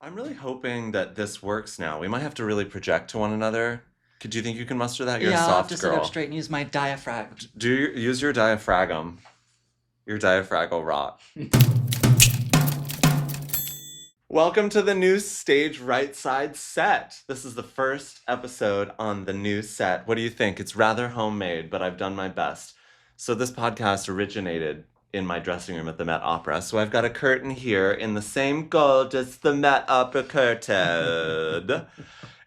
I'm really hoping that this works now. We might have to really project to one another. Do you think you can muster that? You're a Yeah, I'll have to soft sit up girl. straight and use my diaphragm. Use your diaphragm, your diaphragmal rot. Welcome to the new stage Rightside set. This is the first episode on the new set. What do you think? It's rather homemade, but I've done my best. So this podcast originated in my dressing room at the Met Opera. So I've got a curtain here in the same gold as the Met Opera curtain.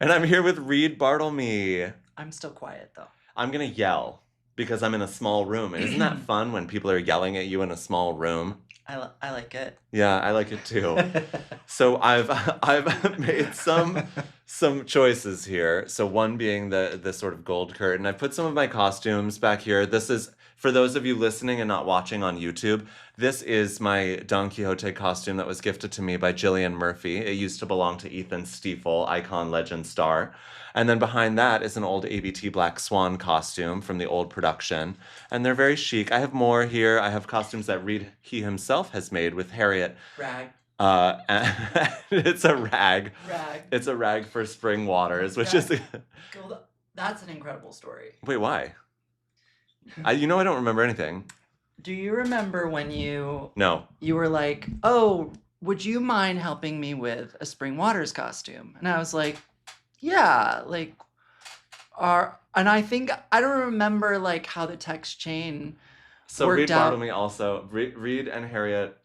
And I'm here with Reid Bartelme. I'm still quiet though. I'm gonna yell because I'm in a small room. And isn't that fun when people are yelling at you in a small room? I like it. Yeah, I like it too. So I've made some choices here. So one being the sort of gold curtain. I put some of my costumes back here. This is for those of you listening and not watching on YouTube. This is my Don Quixote costume that was gifted to me by Gillian Murphy. It used to belong to Ethan Stiefel, icon, legend, star. And then behind that is an old ABT Black Swan costume from the old production. And they're very chic. I have more here. I have costumes that Reid, he himself has made with Harriet. Rag. And it's a rag. Rag. It's a rag for spring waters, which is... That's an incredible story. Wait, why? I don't remember anything. Do you remember when No. you were like, "Oh, would you mind helping me with a Spring Waters costume?" And I was like, "Yeah, and I think I don't remember like how the text chain So worked Reid out. Bartelme also, Reid and Harriet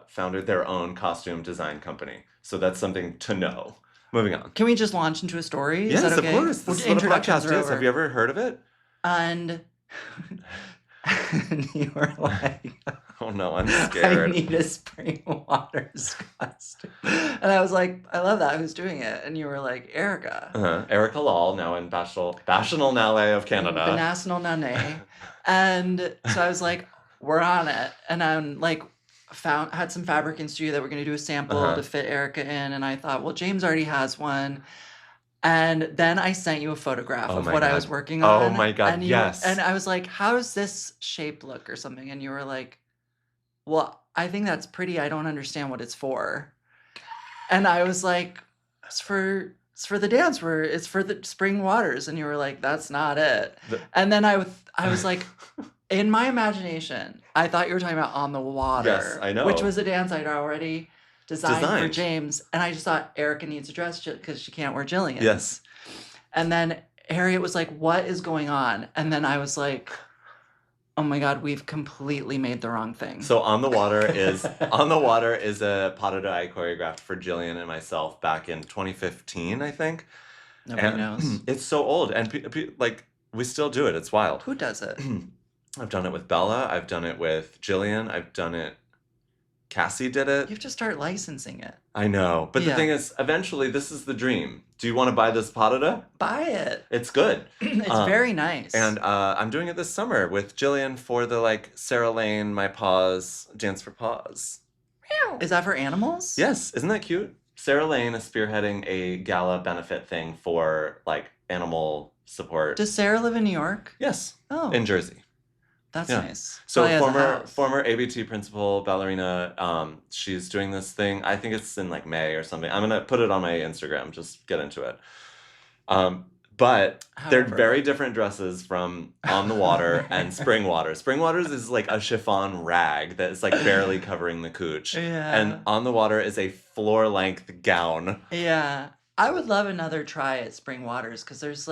founded their own costume design company. So that's something to know. Moving on. Can we just launch into a story? Yes, Is that okay? of course. This is what a Introductions podcast are is. over. Have you ever heard of it? And and you were like, Oh no, I'm I scared. need a Spring Waters costume. And I was like, I love that. Who's doing it? And you were like, Erica. Erica Lal, now in Bashal Nale of Canada. Benational Nane. And so I was like, we're on it. And I'm like, had some fabric in studio that we're going to do a sample to fit Erica in. And I thought, well, James already has one. And then I sent you a photograph of what I was working on. Oh my God, and yes. And I was like, how does this shape look or something? And you were like, well, I think that's pretty. I don't understand what it's for. And I was like, it's for the dance. It's for the Spring Waters. And you were like, that's not it. And then I was like, in my imagination, I thought you were talking about On the Water. Yes, I know. Which was a dance I'd already designed for James. And I just thought Erica needs a dress because she can't wear Jillian's. Yes. And then Harriet was like, what is going on? And then I was like, oh my God, we've completely made the wrong thing. So On the Water is a pas de deux I choreographed for Jillian and myself back in 2015, I think. Nobody knows. It's so old, and we still do it. It's wild. Who does it? I've done it with Bella. I've done it with Jillian. I've done it. Cassie did it. You have to start licensing it. I know, but the thing is, eventually, this is the dream. Do you want to buy this pas de deux? Buy it. It's good. It's very nice. And I'm doing it this summer with Jillian for the Sarah Lane My Paws Dance for Paws. Is that for animals? Yes, isn't that cute? Sarah Lane is spearheading a gala benefit thing for animal support. Does Sarah live in New York? Yes. Oh. In Jersey. That's nice. So former ABT principal ballerina, she's doing this thing. I think it's in May or something. I'm gonna put it on my Instagram. Just get into it. But they're very different dresses from On the Water and Spring Waters. Spring Waters is a chiffon rag that is barely covering the cooch. Yeah. And On the Water is a floor-length gown. Yeah. I would love another try at Spring Waters because there's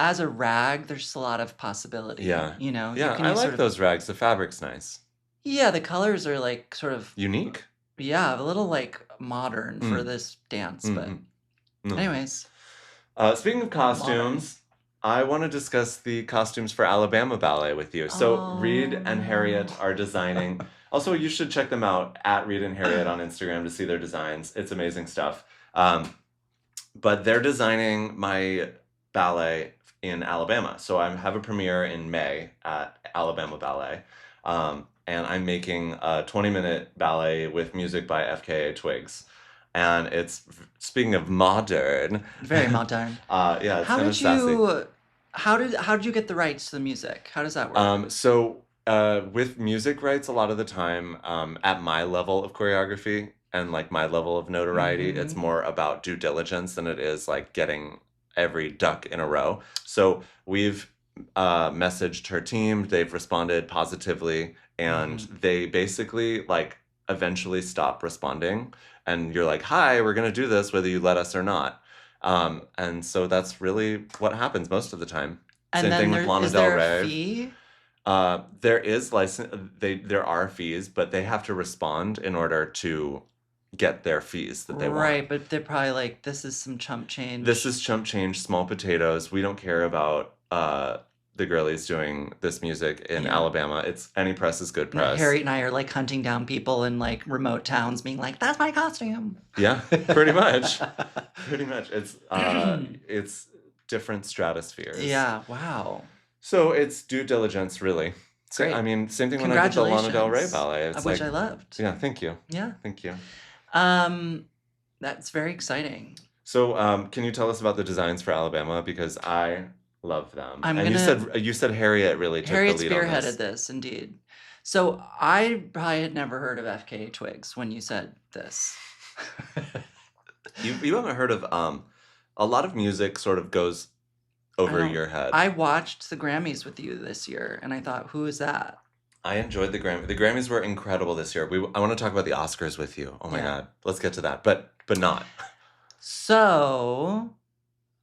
as a rag, there's just a lot of possibility. Yeah. Yeah, I like those rags. The fabric's nice. Yeah, the colors are sort of unique. Yeah, a little modern for this dance, but anyways. Speaking of costumes, I want to discuss the costumes for Alabama Ballet with you. So Reid and Harriet are designing. Also, you should check them out at Reid and Harriet on Instagram to see their designs. It's amazing stuff. But they're designing my ballet in Alabama. So I have a premiere in May at Alabama Ballet. And I'm making a 20-minute ballet with music by FKA Twigs. And it's, speaking of modern. Very modern. Yeah, it's kind of sassy. How did you get the rights to the music? How does that work? So with music rights, a lot of the time, at my level of choreography, and like my level of notoriety. It's Mm-hmm. more about due diligence than it is like getting every duck in a row. So we've messaged her team. They've responded positively, and they basically like eventually stop responding. And you're like, "Hi, we're gonna do this, whether you let us or not." And so that's really what happens most of the time. And Same thing then with Lana is Del there a Rey. fee? There is there are fees, but they have to respond in order to get their fees that they want. Right, but they're probably like, this is some chump change. This is chump change, small potatoes. We don't care about the girlies doing this music in Yeah. Alabama. It's any press is good No, press. Harriet and I are like hunting down people in like remote towns, being like, "That's my costume." Yeah, pretty much. Pretty much. It's different stratospheres. Yeah. Wow. So it's due diligence, really. So, Great. I mean, same thing when I did the Lana Del Rey Congratulations. ballet. It's Which like, I loved. yeah, thank you. Yeah. Thank you. That's very exciting. So, can you tell us about the designs for Alabama? Because I love them. You said Harriet really took Harriet the lead on spearheaded this, indeed. So I probably had never heard of FKA Twigs when you said this. You haven't heard of a lot of music sort of goes over your head. I watched the Grammys with you this year, and I thought, who is that? I enjoyed the Grammys. The Grammys were incredible this year. I want to talk about the Oscars with you. Oh my God, let's get to that. But not. So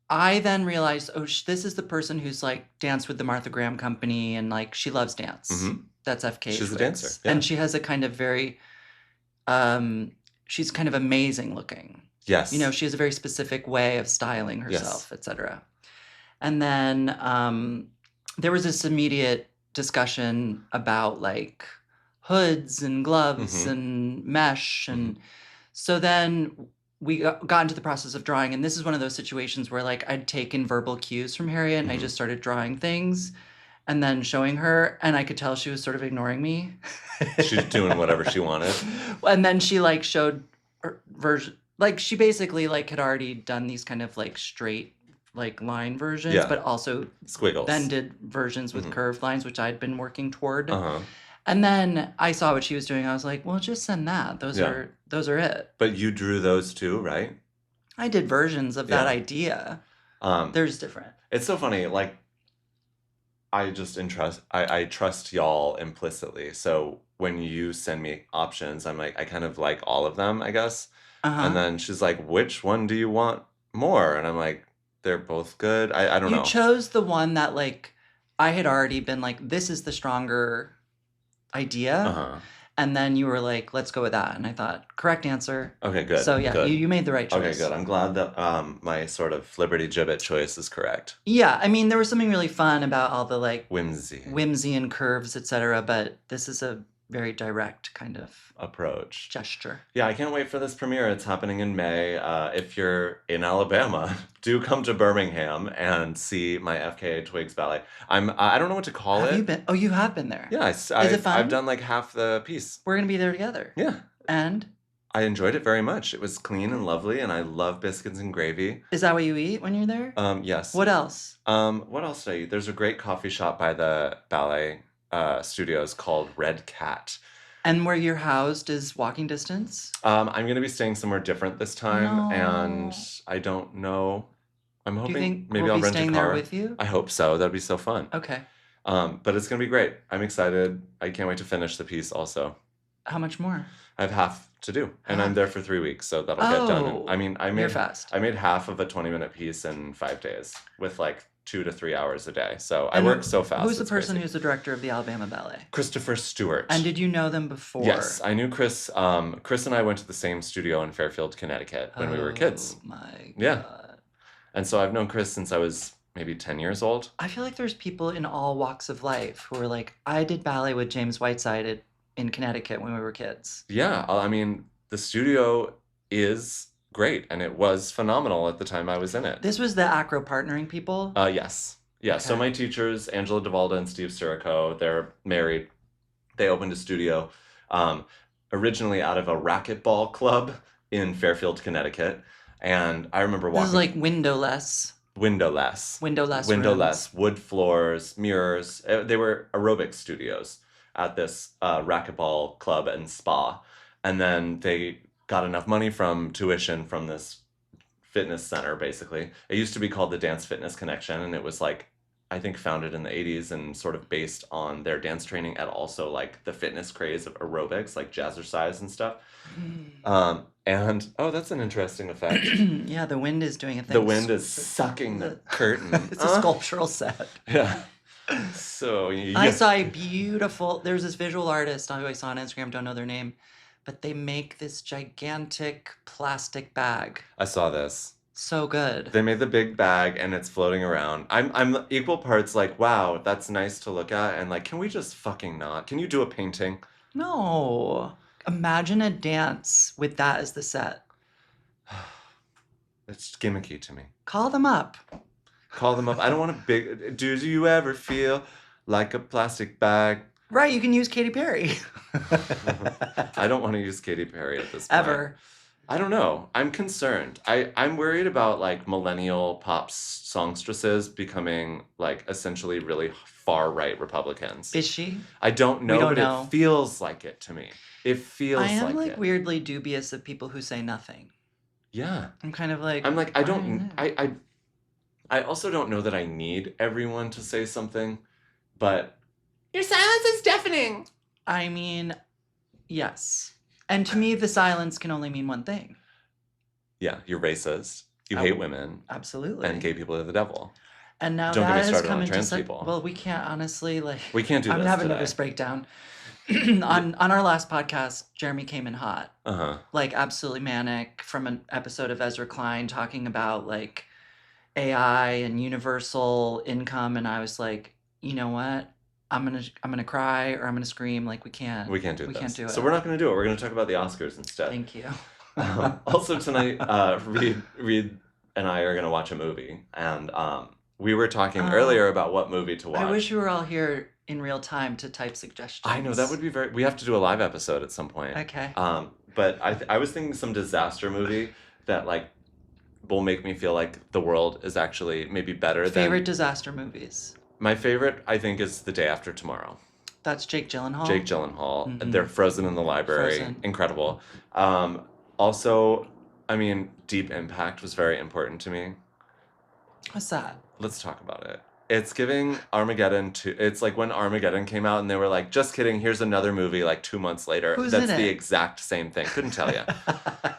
I then realized, this is the person who's like danced with the Martha Graham Company, and like she loves dance. Mm-hmm. That's FKA. She's Twigs. a dancer, yeah. And she has a kind of very, she's kind of amazing looking. Yes. You know, she has a very specific way of styling herself, etc. And then there was this immediate discussion about like hoods and gloves and mesh. And so then we got into the process of drawing. And this is one of those situations where like I'd taken verbal cues from Harriet and I just started drawing things and then showing her. And I could tell she was sort of ignoring me. She's doing whatever she wanted. And then she like showed her version. Like she basically like had already done these kind of like straight like line versions, but also squiggles. Then did versions with curved lines, which I'd been working toward. Uh-huh. And then I saw what she was doing. I was like, well, just send that. Those are it. But you drew those too, right? I did versions of that idea. There's different. It's so funny. Like I trust y'all implicitly. So when you send me options, I'm like, I kind of like all of them, I guess. And then she's like, which one do you want more? And I'm like, they're both good. I don't know. You chose the one that like I had already been like, this is the stronger idea. And then you were like, let's go with that. And I thought, correct answer. Okay, good. So yeah, good. You made the right choice. Okay, good. I'm glad that my sort of Liberty Gibbet choice is correct. Yeah, I mean, there was something really fun about all the like whimsy and curves, etc. But this is a very direct kind of approach gesture. Yeah, I can't wait for this premiere. It's happening in May. If you're in Alabama, do come to Birmingham and see my FKA Twigs ballet. I don't know what to call it. Have you been? Oh, you have been there. Yeah, is it fun? I've done like half the piece. We're gonna be there together. Yeah, and I enjoyed it very much. It was clean and lovely, and I love biscuits and gravy. Is that what you eat when you're there? Yes. What else? What else did I eat? There's a great coffee shop by the ballet studios called Red Cat. And where you're housed is walking distance? I'm going to be staying somewhere different this time, and I don't know. I'm hoping Do you think maybe we'll I'll be rent staying a car. there with you? I hope so. That'd be so fun. Okay. But it's going to be great. I'm excited. I can't wait to finish the piece also. How much more? I have half to do, and I'm there for 3 weeks, so that'll get done. I mean, you're fast. I made half of a 20-minute piece in 5 days with like 2 to 3 hours a day. So I work so fast. Who's the person who's the director of the Alabama Ballet? Christopher Stewart. And did you know them before? Yes, I knew Chris. Chris and I went to the same studio in Fairfield, Connecticut when we were kids. Oh my God. Yeah. And so I've known Chris since I was maybe 10 years old. I feel like there's people in all walks of life who are like, I did ballet with James Whiteside in Connecticut when we were kids. Yeah, I mean, the studio is great, and it was phenomenal at the time I was in it. This was the acro partnering people? Yes. Yeah, okay. So my teachers, Angela DeValda and Steve Sirico, they're married. They opened a studio originally out of a racquetball club in Fairfield, Connecticut. And I remember walking... This is like windowless. Windowless, rooms. wood floors, mirrors. They were aerobic studios at this racquetball club and spa. And then they got enough money from tuition from this fitness center, basically. It used to be called the Dance Fitness Connection, and it was like, I think, founded in the 80s and sort of based on their dance training and also like the fitness craze of aerobics, like jazzercise and stuff. And oh, that's an interesting effect. Yeah, the wind is doing a thing. The wind is sucking the curtain. It's a sculptural set. Yeah. So I saw a beautiful. There's this visual artist who I saw on Instagram. Don't know their name, but they make this gigantic plastic bag. I saw this. So good. They made the big bag and it's floating around. I'm equal parts like, wow, that's nice to look at, and like, can we just fucking not? Can you do a painting? No. Imagine a dance with that as the set. It's gimmicky to me. Call them up. Call them up. I don't want a big. Do you ever feel like a plastic bag? Right, you can use Katy Perry. I don't want to use Katy Perry at this point. Ever. I don't know. I'm concerned. I'm worried about like millennial pop songstresses becoming like essentially really far right Republicans. Is she? I don't know, We don't but know. it feels like it to me. It feels I am like like it. weirdly dubious of people who say nothing. Yeah. I'm kind of like. I'm like, I why don't. not? I also don't know that I need everyone to say something, but your silence is deafening. I mean, yes. And to me, the silence can only mean one thing. Yeah, you're racist. You hate women. Absolutely. And gay people are the devil. And now Don't get that me has started come on into trans people. Well, we can't honestly like. We can't do I'm this gonna have a today. nervous breakdown. on our last podcast, Jeremy came in hot, like absolutely manic, from an episode of Ezra Klein talking about like AI and universal income, and I was like, you know what? I'm gonna cry or I'm gonna scream. Like we can't We can't do this. Can't do it. So we're not going to do it. We're going to talk about the Oscars instead. Thank you. Also tonight, Reid and I are going to watch a movie, and we were talking earlier about what movie to watch. I wish we were all here in real time to type suggestions. I know that would be very. We have to do a live episode at some point. Okay. But I was thinking some disaster movie that like will make me feel like the world is actually maybe better. Favorite disaster movies. My favorite, I think, is The Day After Tomorrow. That's Jake Gyllenhaal. Jake Gyllenhaal. Mhm. They're frozen in the library. Frozen. Incredible. Also, I mean, Deep Impact was very important to me. What's that? Let's talk about it. It's giving Armageddon to. It's like when Armageddon came out and they were like, just kidding, here's another movie like 2 months later. Who's That's in the it? exact same thing. Couldn't tell you.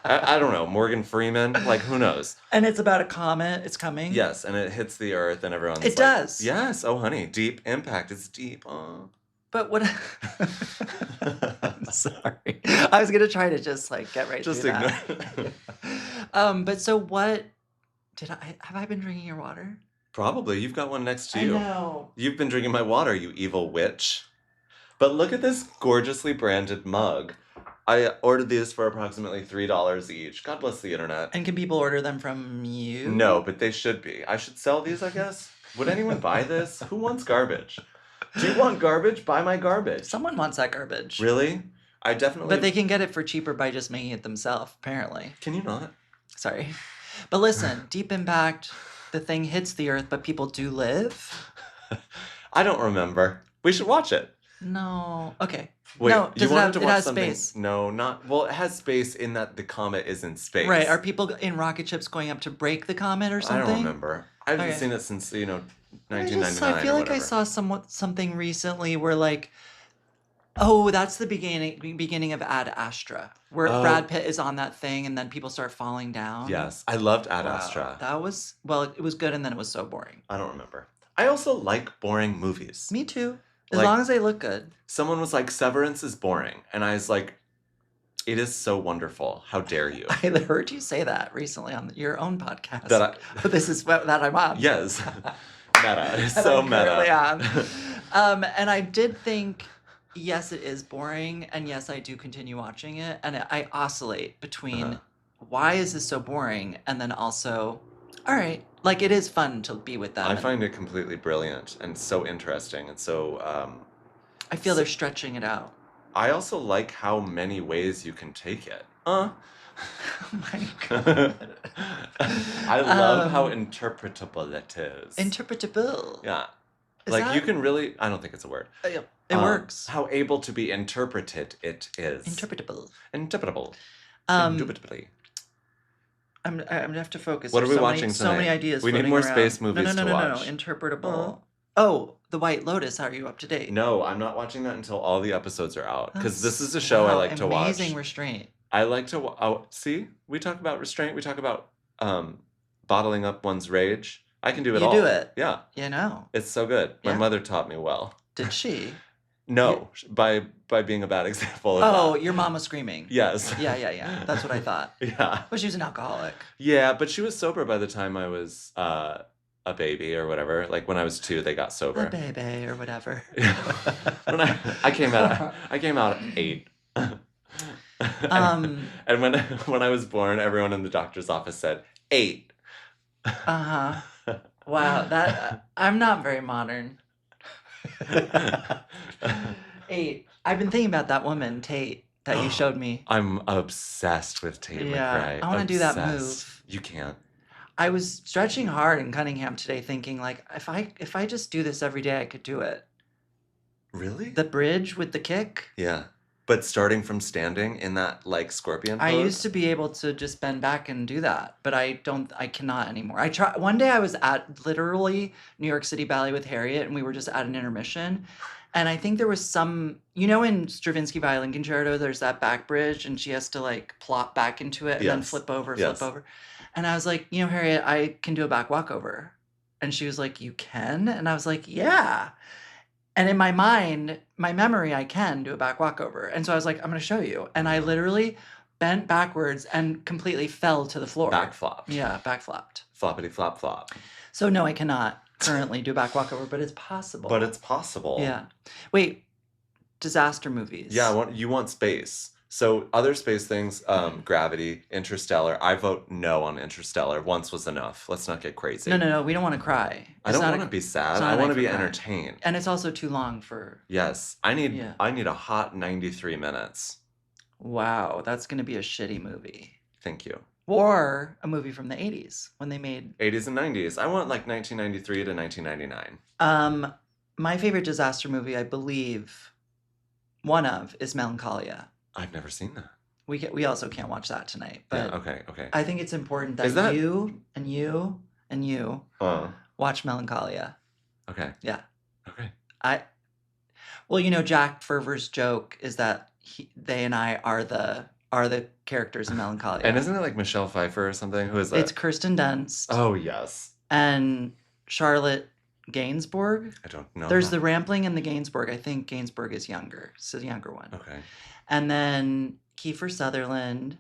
I don't know. Morgan Freeman? Like, who knows? And it's about a comet. It's coming. Yes, and it hits the earth and everyone's It like, does. Yes. Oh, honey. Deep Impact. It's deep. Oh. But what? I'm sorry. I was gonna try to just like get right Just through ignore. that. But so what? Have I been drinking your water? Probably. You've got one next to I you. know. You've been drinking my water, you evil witch. But look at this gorgeously branded mug. I ordered these for approximately $3 each. God bless the internet. And can people order them from you? No, but they should be. I should sell these, I guess. Would anyone buy this? Who wants garbage? Do you want garbage? Buy my garbage. Someone wants that garbage. Really? I definitely... But they can get it for cheaper by just making it themselves, apparently. Can you not? Sorry. But listen, Deep Impact, the thing hits the earth, but people do live? I don't remember. We should watch it. No. Okay. Wait, no, you wanted to it watch has something? space. No, not... Well, it has space in that the comet is in space. Right. Are people in rocket ships going up to break the comet or something? I don't remember. I haven't Okay. seen it since, 1999 I feel or like I whatever. saw something recently where like, oh, that's the beginning of Ad Astra, where Oh. Brad Pitt is on that thing and then people start falling down. Yes, I loved Ad Wow. Astra. That was, well, it was good and then it was so boring. I don't remember. I also like boring movies. Me too. As Like- long as they look good. Someone was like, Severance is boring. And I was like, it is so wonderful. How dare you? I heard you say that recently on your own podcast. That This is that I'm on. Yes. Meta. It's That so I'm currently meta. on. And I did think, yes, it is boring, and yes, I do continue watching it, and I oscillate between why is this so boring, and then also, all right, like it is fun to be with them. I and find it completely brilliant and so interesting. And so I feel they're stretching it out. I also like how many ways you can take it. Oh my god. I love how interpretable it is. Interpretable. Yeah. Is Like you that- can really, I don't think it's a word. It works. How able to be interpreted it is. Interpretable. Interpretable. Indubitably. I'm gonna have to focus. What are There's we watching So many tonight? ideas. We need floating more around. space movies no, to watch. interpretable. Oh, The White Lotus. Are you up to date? No, I'm not watching that until all the episodes are out. Because this is a That's- show I wow, like to watch. Amazing restraint. I like to... see? We talk about restraint. We talk about bottling up one's rage. I can do it all. You do it. Yeah. You know. It's so good. My Yeah. mother taught me well. Did she? No, by being a bad example of Oh, that. your mom was screaming. Yes. Yeah. That's what I thought. Yeah. But she was an alcoholic. Yeah, but she was sober by the time I was a baby or whatever. Like when I was 2, they got sober. A baby or whatever. When I came out at 8. And when I was born, everyone in the doctor's office said 8. Uh-huh. Wow, that I'm not very modern. 8. I've been thinking about that woman, Tate, that you showed me. I'm obsessed with Tate McRae. I want to do that Obsessed. move. You can't. I was stretching hard in Cunningham today, thinking like, if I just do this every day, I could do it. Really? The bridge with the kick. Yeah. But starting from standing in that like scorpion pose? I used to be able to just bend back and do that, but I cannot anymore. I try. One day I was at literally New York City Ballet with Harriet, and we were just at an intermission. And I think there was some, in Stravinsky Violin Concerto, there's that back bridge, and she has to like plop back into it and then flip over. And I was like, Harriet, I can do a back walkover. And she was like, you can? And I was like, yeah. And in my mind, my memory, I can do a back walkover. And so I was like, I'm going to show you. And I literally bent backwards and completely fell to the floor. Back flopped. Yeah, back flopped. Floppity flop flop. So no, I cannot currently do a back walkover, but it's possible. But it's possible. Yeah. Wait, disaster movies. Yeah, you want space. So other space things, Gravity, Interstellar. I vote no on Interstellar. Once was enough. Let's not get crazy. No. We don't want to cry. I don't want to be sad. I want to be entertained. And it's also too long for... Yes. I need a hot 93 minutes. Wow, that's going to be a shitty movie. Thank you. Or a movie from the 80s when they made... 80s and 90s. I want like 1993 to 1999. My favorite disaster movie, I believe, one of, is Melancholia. I've never seen that. We also can't watch that tonight. But yeah, okay. I think it's important that you and you and you watch Melancholia. Okay. Yeah. Okay. Jack Ferver's joke is that they and I are the characters in Melancholia. And isn't it like Michelle Pfeiffer or something? Who is that? It's Kirsten Dunst. Oh, yes. And Charlotte Gainsbourg. I don't know. There's the Rampling and the Gainsbourg. I think Gainsbourg is younger. So the younger one. Okay. And then Kiefer Sutherland.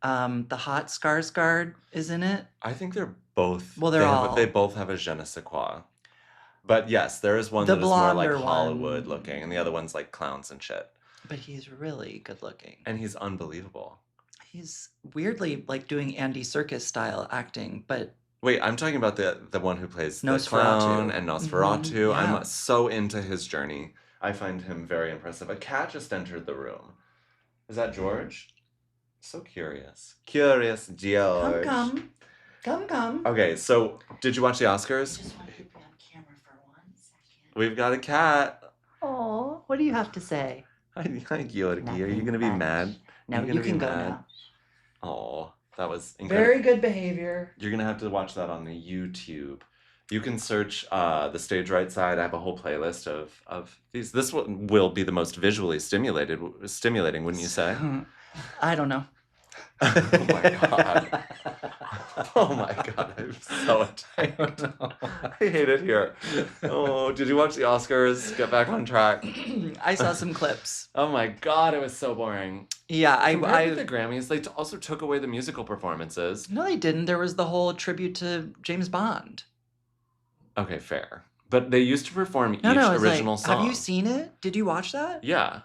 The hot Skarsgård is in it. I think they're both... Well, they both have a je ne sais quoi. But yes, there is one that is more like Hollywood looking, and the other one's like clowns and shit. But he's really good looking. And he's unbelievable. He's weirdly like doing Andy Serkis style acting, but... Wait, I'm talking about the one who plays Nosferatu. The clown and Nosferatu. Mm-hmm, yeah. I'm so into his journey. I find him very impressive. A cat just entered the room. Is that George? So curious. Curious George. Come. Okay, so did you watch the Oscars? I just want to be on camera for 1 second. We've got a cat. Oh, what do you have to say? Hi, Georgie. Are you going to be mad? No, you can go now. Oh, that was incredible. Very good behavior. You're going to have to watch that on the YouTube. You can search the stage Rightside. I have a whole playlist of these. This one will be the most visually stimulating, wouldn't you say? I don't know. Oh my god. Oh my god, I'm so attacked. I hate it here. Oh, did you watch the Oscars? Get back on track. I saw some clips. Oh my god, it was so boring. Yeah, Compared to the Grammys, they also took away the musical performances. No, they didn't. There was the whole tribute to James Bond. Okay, fair. But they used to perform each original song. Have you seen it? Did you watch that? Yeah.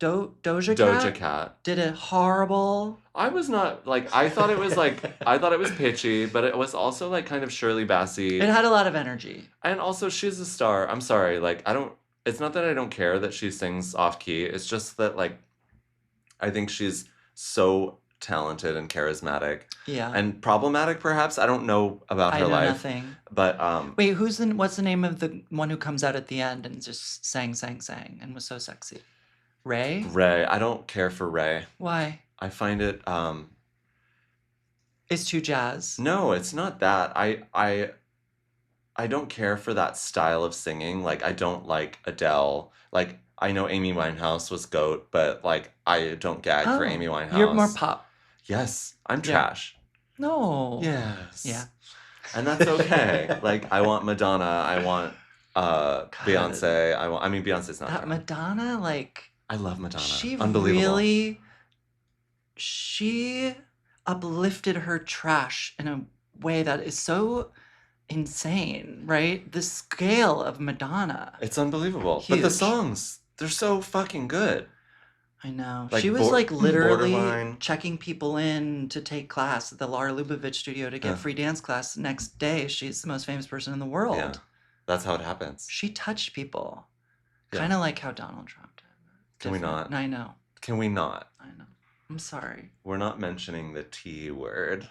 Doja Cat did it horrible. I was not I thought it was pitchy, but it was also like kind of Shirley Bassey. It had a lot of energy. And also she's a star. I'm sorry, it's not that I don't care that she sings off key. It's just that I think she's so talented and charismatic. Yeah. And problematic perhaps. I don't know about her life. I know nothing. But wait, what's the name of the one who comes out at the end and just sang and was so sexy? Ray? I don't care for Ray. Why? I find it It's too jazz. no, it's not that. I don't care for that style of singing. Like I don't like Adele. Like I know Amy Winehouse was GOAT, but like I don't gag for Amy Oh, you're more Winehouse. pop. Yes, I'm Yeah. trash. No. Yes. Yeah. And that's okay. Like I want Madonna, I want Beyonce, I mean Beyonce's not That there. Madonna, like, I love Madonna. she Unbelievable. really, she uplifted her trash in a way that is so insane, right? The scale of Madonna. It's unbelievable. But the Huge. songs, they're so fucking good. I know. Like, She was like literally borderline. checking people in to take class at the Lara Lubavitch studio to get Yeah. free dance class. Next day, she's the most famous person in the world. Yeah. That's how it happens. She touched people. Yeah. Kind of like how Donald Trump did. Can we Different. not? I know. Can we not? I know. I'm sorry. We're not mentioning the T word.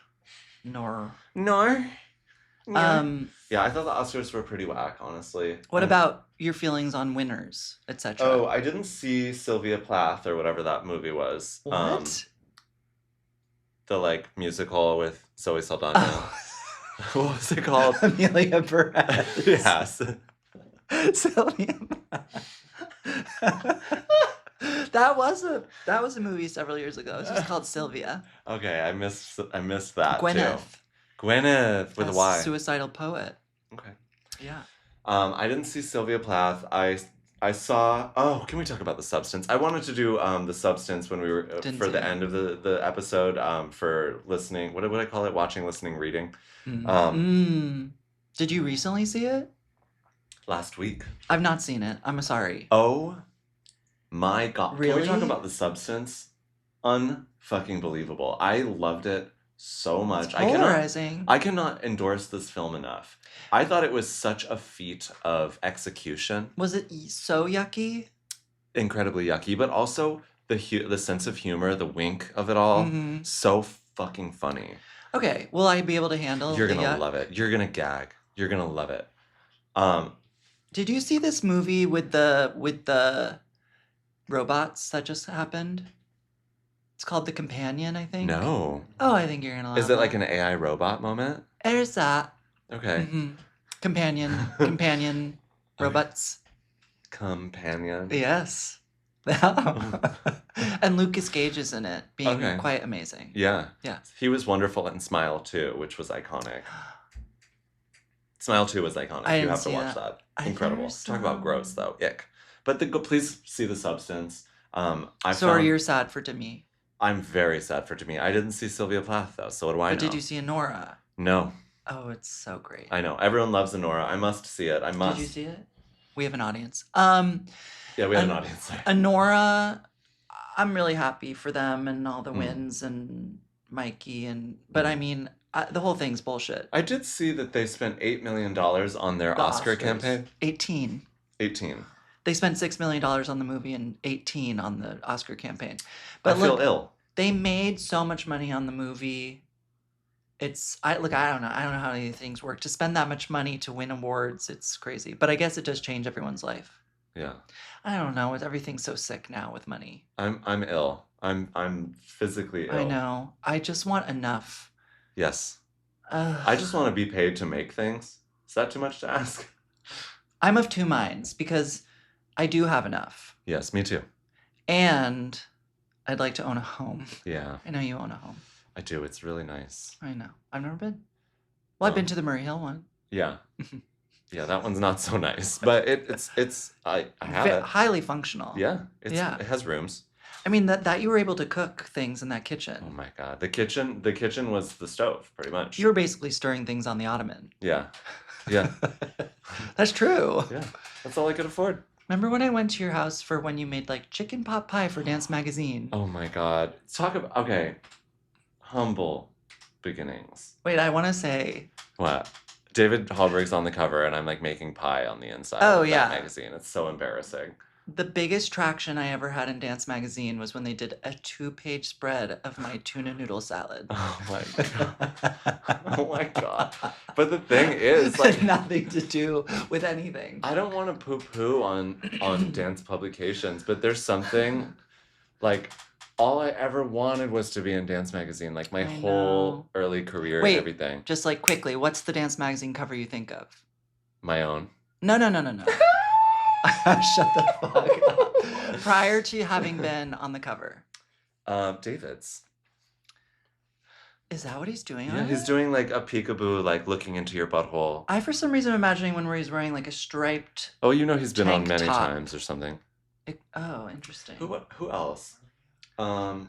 Nor. No. Um, Yeah, I thought the Oscars were pretty whack, honestly. what And- about your feelings on winners, etc.? Oh, I didn't see Sylvia Plath or whatever that movie was. What? The like musical with Zoe Saldana. Oh. What was it called? Amelia Perez. Yes. Sylvia. that was a movie several years ago. It was just called Sylvia. Okay, I missed that Gwyneth. too. Gwyneth with a That's Y. Suicidal Poet. Okay. Yeah. I didn't see Sylvia Plath. I saw. Oh, can we talk about The Substance? I wanted to do The Substance when we were Didn't for see the it. end of the episode. For listening. What would I call it? Watching, listening, reading. Did you recently see it? Last week. I've not seen it. I'm sorry. Oh my God. Can we talk Really? about The Substance? Unfucking believable. I loved it so much. It's polarizing. I cannot endorse this film enough. I thought it was such a feat of execution. Was it so yucky? Incredibly yucky, but also the sense of humor, the wink of it all, Mhm. so fucking funny. Okay. Will I be able to handle You're the gonna yuck? love it. You're gonna gag. You're gonna love it. Did you see this movie with the robots that just happened? It's called The Companion, I think. No. Oh, I think you're gonna love Is it like it. an AI robot moment? There's that. Okay. Mhm. Companion robots. Companion. Yes. And Lucas Gage is in it, being Okay. quite amazing. Yeah. Yeah. He was wonderful in Smile 2, which was iconic. Smile 2 was iconic. I You didn't have to see watch that. that. I Incredible. never Talk about saw- gross though. Ick. But please see The Substance. So you're sad for Demi. I'm very sad for Demi. I didn't see Sylvia Plath though, so what do I know? But did you see Honora? No. Oh, it's so great. I know. Everyone loves Honora. I must see it. I must. Did you see it? We have an audience. Yeah, we have an An- audience. Honora, I'm really happy for them and all the Mm. wins and Mikey but I mean, the whole thing's bullshit. I did see that they spent $8 million on their The Oscar Oscars. campaign. 18. 18. They spent $6 million on the movie and 18 on the Oscar campaign. I But feel look, ill. they made so much money on the movie. I don't know. I don't know how these things work. To spend that much money to win awards, it's crazy. But I guess it does change everyone's life. Yeah. I don't know. Everything's so sick now with money. I'm ill. I'm physically ill. I know. I just want enough. Yes. Ugh. I just want to be paid to make things. Is that too much to ask? I'm of two minds because I do have enough. Yes, me too. And I'd like to own a home. Yeah, I know you own a home. I do. It's really nice. I know. I've never been. Well, I've been Oh. to the Murray Hill one. Yeah. Yeah, that one's not so nice, but I have it. Highly functional. Yeah, Yeah. it has rooms. I mean that you were able to cook things in that Oh kitchen. my God, the kitchen was the stove, pretty much. You were basically stirring things on the ottoman. Yeah, yeah, That's true. yeah. That's all I could afford. Remember when I went to your house for when you made like chicken pot pie for Dance Magazine? Oh my God. Talk about okay. Humble beginnings. Wait, I want to say. What? David Hallberg's on the cover, and I'm like making pie on the inside Oh, of yeah. that magazine. It's so embarrassing. The biggest traction I ever had in Dance Magazine was when they did a 2-page spread of my tuna noodle salad. Oh my God. Oh my God. But the thing is, like, nothing to do with anything. I don't want to poo-poo on dance publications, but there's something like All I ever wanted was to be in Dance Magazine, like my I whole know. early career and Wait, everything. just like quickly, what's the Dance Magazine cover you think of? My own. No. Shut the fuck up. Prior to having been on the cover. David's. Is that what he's doing Yeah, on he's it? doing like a peekaboo, like looking into your butthole. I, for some reason, am imagining one where he's wearing like a striped. Oh, you know he's been on tank many top. times or something. Oh, interesting. Who else? I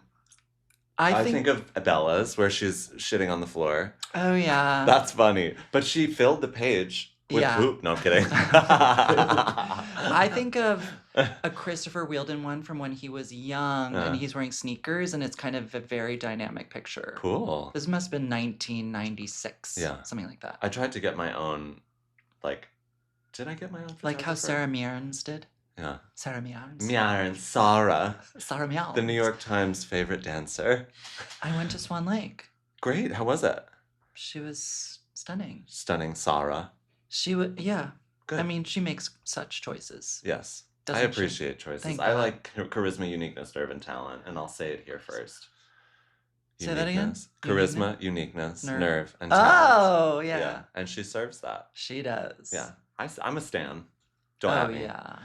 I think. think of Bella's where she's shitting on the floor. Oh, yeah. That's funny. But she filled the page with Yeah. poop. No, I'm kidding. I think of a Christopher Wheeldon one from when he was young and he's wearing sneakers, and it's kind of a very dynamic picture. Cool. This must have been 1996. Yeah. Something like that. I tried to get my own, like, did I get my own Like how photographer? Sarah Mearns did. Yeah. Sarah Mearns. Mearns. Sarah. Sarah Mearns. The New York Times favorite dancer. I went to Swan Lake. Great. How was it? She was stunning. Stunning Sarah. She would, yeah. Good. I mean, she makes such choices. Yes. Doesn't I she? appreciate choices. Thank I God. like charisma, uniqueness, nerve, and talent. And I'll say it here first. Say that again? Charisma, uniqueness, Nerve. nerve, and talent. Oh, yeah. And she serves that. She does. Yeah. I'm a stan. Don't Oh, at me. yeah.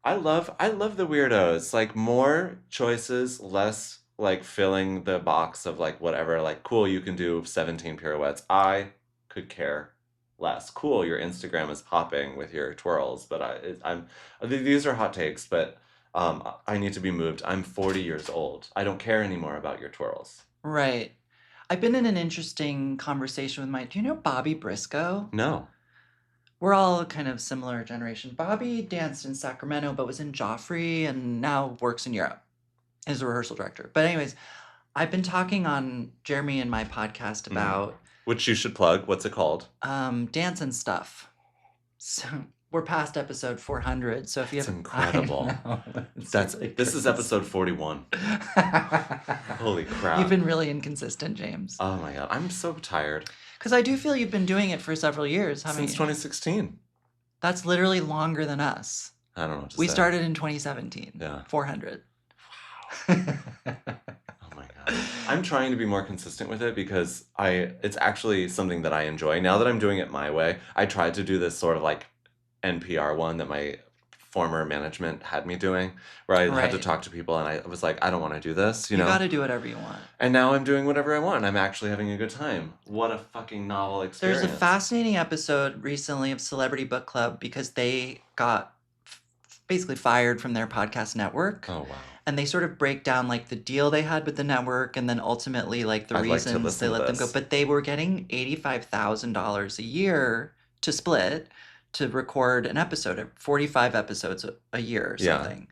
I love the weirdos. Like more choices, less like filling the box of like whatever. Like cool, you can do 17 pirouettes. I could care less. Cool, your Instagram is popping with your twirls, but these are hot takes, but I need to be moved. I'm 40 years old. I don't care anymore about your twirls. Right. I've been in an interesting conversation with do you know Bobby Briscoe? No. We're all kind of similar generation. Bobby danced in Sacramento, but was in Joffrey and now works in Europe as a rehearsal director. But anyways, I've been talking on Jeremy and my podcast about which you should plug. What's it called? Dance and Stuff. So we're past episode 400. So if you have incredible. This is episode 41. Holy crap. You've been really inconsistent, James. Oh my God. I'm so tired. Because I do feel you've been doing it for several years. Since 2016. That's literally longer than us. I don't know what to We say. started in 2017. Yeah. 400. Wow. Oh my God. I'm trying to be more consistent with it because it's actually something that I enjoy. Now that I'm doing it my way, I tried to do this sort of like NPR one that my former management had me doing, where I had to talk to people and I was like, I don't want to do this, you know? You gotta do whatever you want. And now I'm doing whatever I want. I'm actually having a good time. What a fucking novel experience. There's a fascinating episode recently of Celebrity Book Club because they got basically fired from their podcast network. Oh, wow. And they sort of break down like the deal they had with the network and then ultimately like the reasons they let them go. But they were getting $85,000 a year to split to record an episode, 45 episodes a year or something.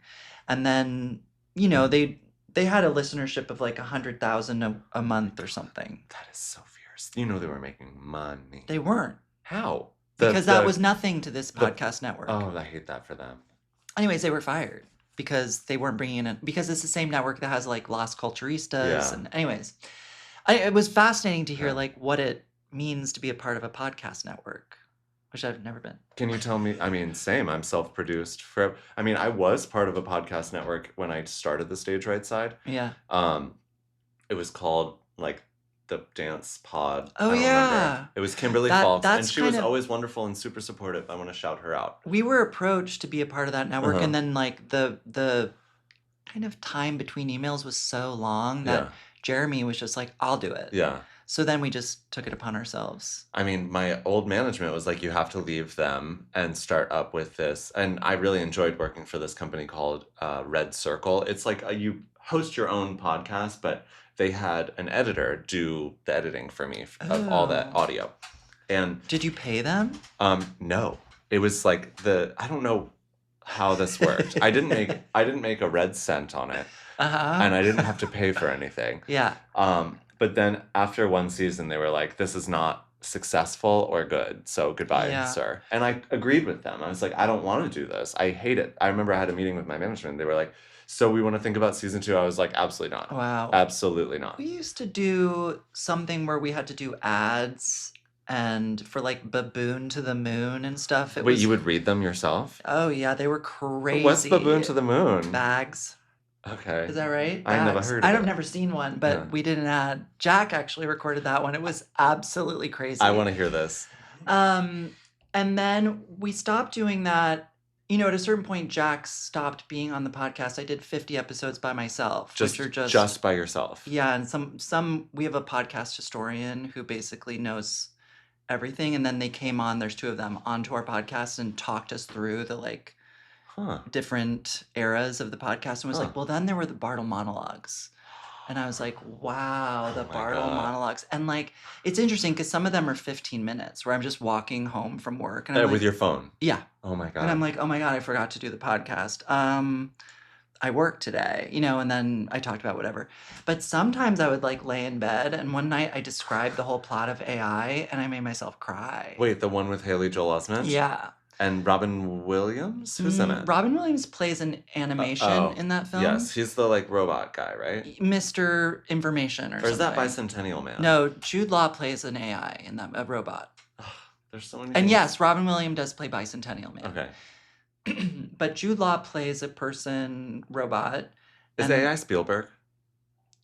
And then, you know, they had a listenership of like 100,000 a month or something. That is so fierce. You know they were making money. They weren't. How? Because that was nothing to this podcast network. Oh, I hate that for them. Anyways, they were fired because they weren't bringing in because it's the same network that has like Las Culturistas. And anyways, it was fascinating to hear like what it means to be a part of a podcast network, which I've never been. Can you tell me? I mean, same. I'm self-produced I was part of a podcast network when I started the stage Rightside. Yeah. It was called like the Dance Pod. Oh, I don't yeah. remember. It was Kimberly Falks, and she was always wonderful and super supportive. I want to shout her out. We were approached to be a part of that network, and then like the kind of time between emails was so long that Jeremy was just like, I'll do it. Yeah. So then we just took it upon ourselves. I mean, my old management was like, you have to leave them and start up with this. And I really enjoyed working for this company called Red Circle. It's like you host your own podcast, but they had an editor do the editing for me of all that audio. And did you pay them? No. It was like I don't know how this worked. I didn't make a red cent on it. And I didn't have to pay for anything. Yeah. But then after one season, they were like, this is not successful or good. So goodbye, sir. And I agreed with them. I was like, I don't want to do this. I hate it. I remember I had a meeting with my management. They were like, so we want to think about season 2. I was like, absolutely not. Wow. Absolutely not. We used to do something where we had to do ads and for like Baboon to the Moon and stuff. Wait, you would read them yourself? Oh, yeah. They were crazy. What's Baboon to the Moon? Bags. Okay. Is that right? I never Bags. heard of I've it. never seen one, but Yeah. we did an ad. Jack actually recorded that one. It was absolutely crazy. I want to hear this. And then we stopped doing that. You know, at a certain point, Jack stopped being on the podcast. I did 50 episodes by myself, which are just by yourself. Yeah, and some we have a podcast historian who basically knows everything, and then they came on. There's two of them onto our podcast and talked us through the like different eras of the podcast, and was like, well, then there were the Bartle monologues. And I was like, wow, the Bartle monologues. And like, it's interesting because some of them are 15 minutes where I'm just walking home from work. And I'm with your phone? Yeah. Oh my God. And I'm like, oh my God, I forgot to do the podcast. I work today, you know, and then I talked about whatever. But sometimes I would like lay in bed, and one night I described the whole plot of AI and I made myself cry. Wait, the one with Haley Joel Osment? Yeah. And Robin Williams? Who's in it? Robin Williams plays an animation in that film. Yes, he's the like robot guy, right? Mr. Information or something. Or is that Bicentennial Man? No, Jude Law plays an AI in that, a robot. There's so many And things. yes, Robin Williams does play Bicentennial Man. Okay. But Jude Law plays a person robot. Is AI Spielberg?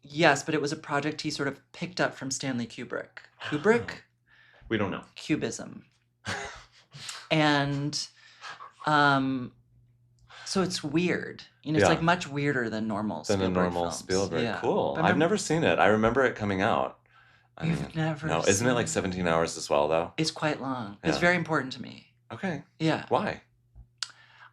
Yes, but it was a project he sort of picked up from Stanley Kubrick. Kubrick? We don't know. Cubism. And so it's weird. You know, it's like much weirder than normal Spielberg than a normal films. Spielberg. Yeah. Cool. I've never seen it. I remember it coming out. You've never No, isn't it like 17 hours as well, though? It's quite long. Yeah. It's very important to me. Okay. Yeah. Why?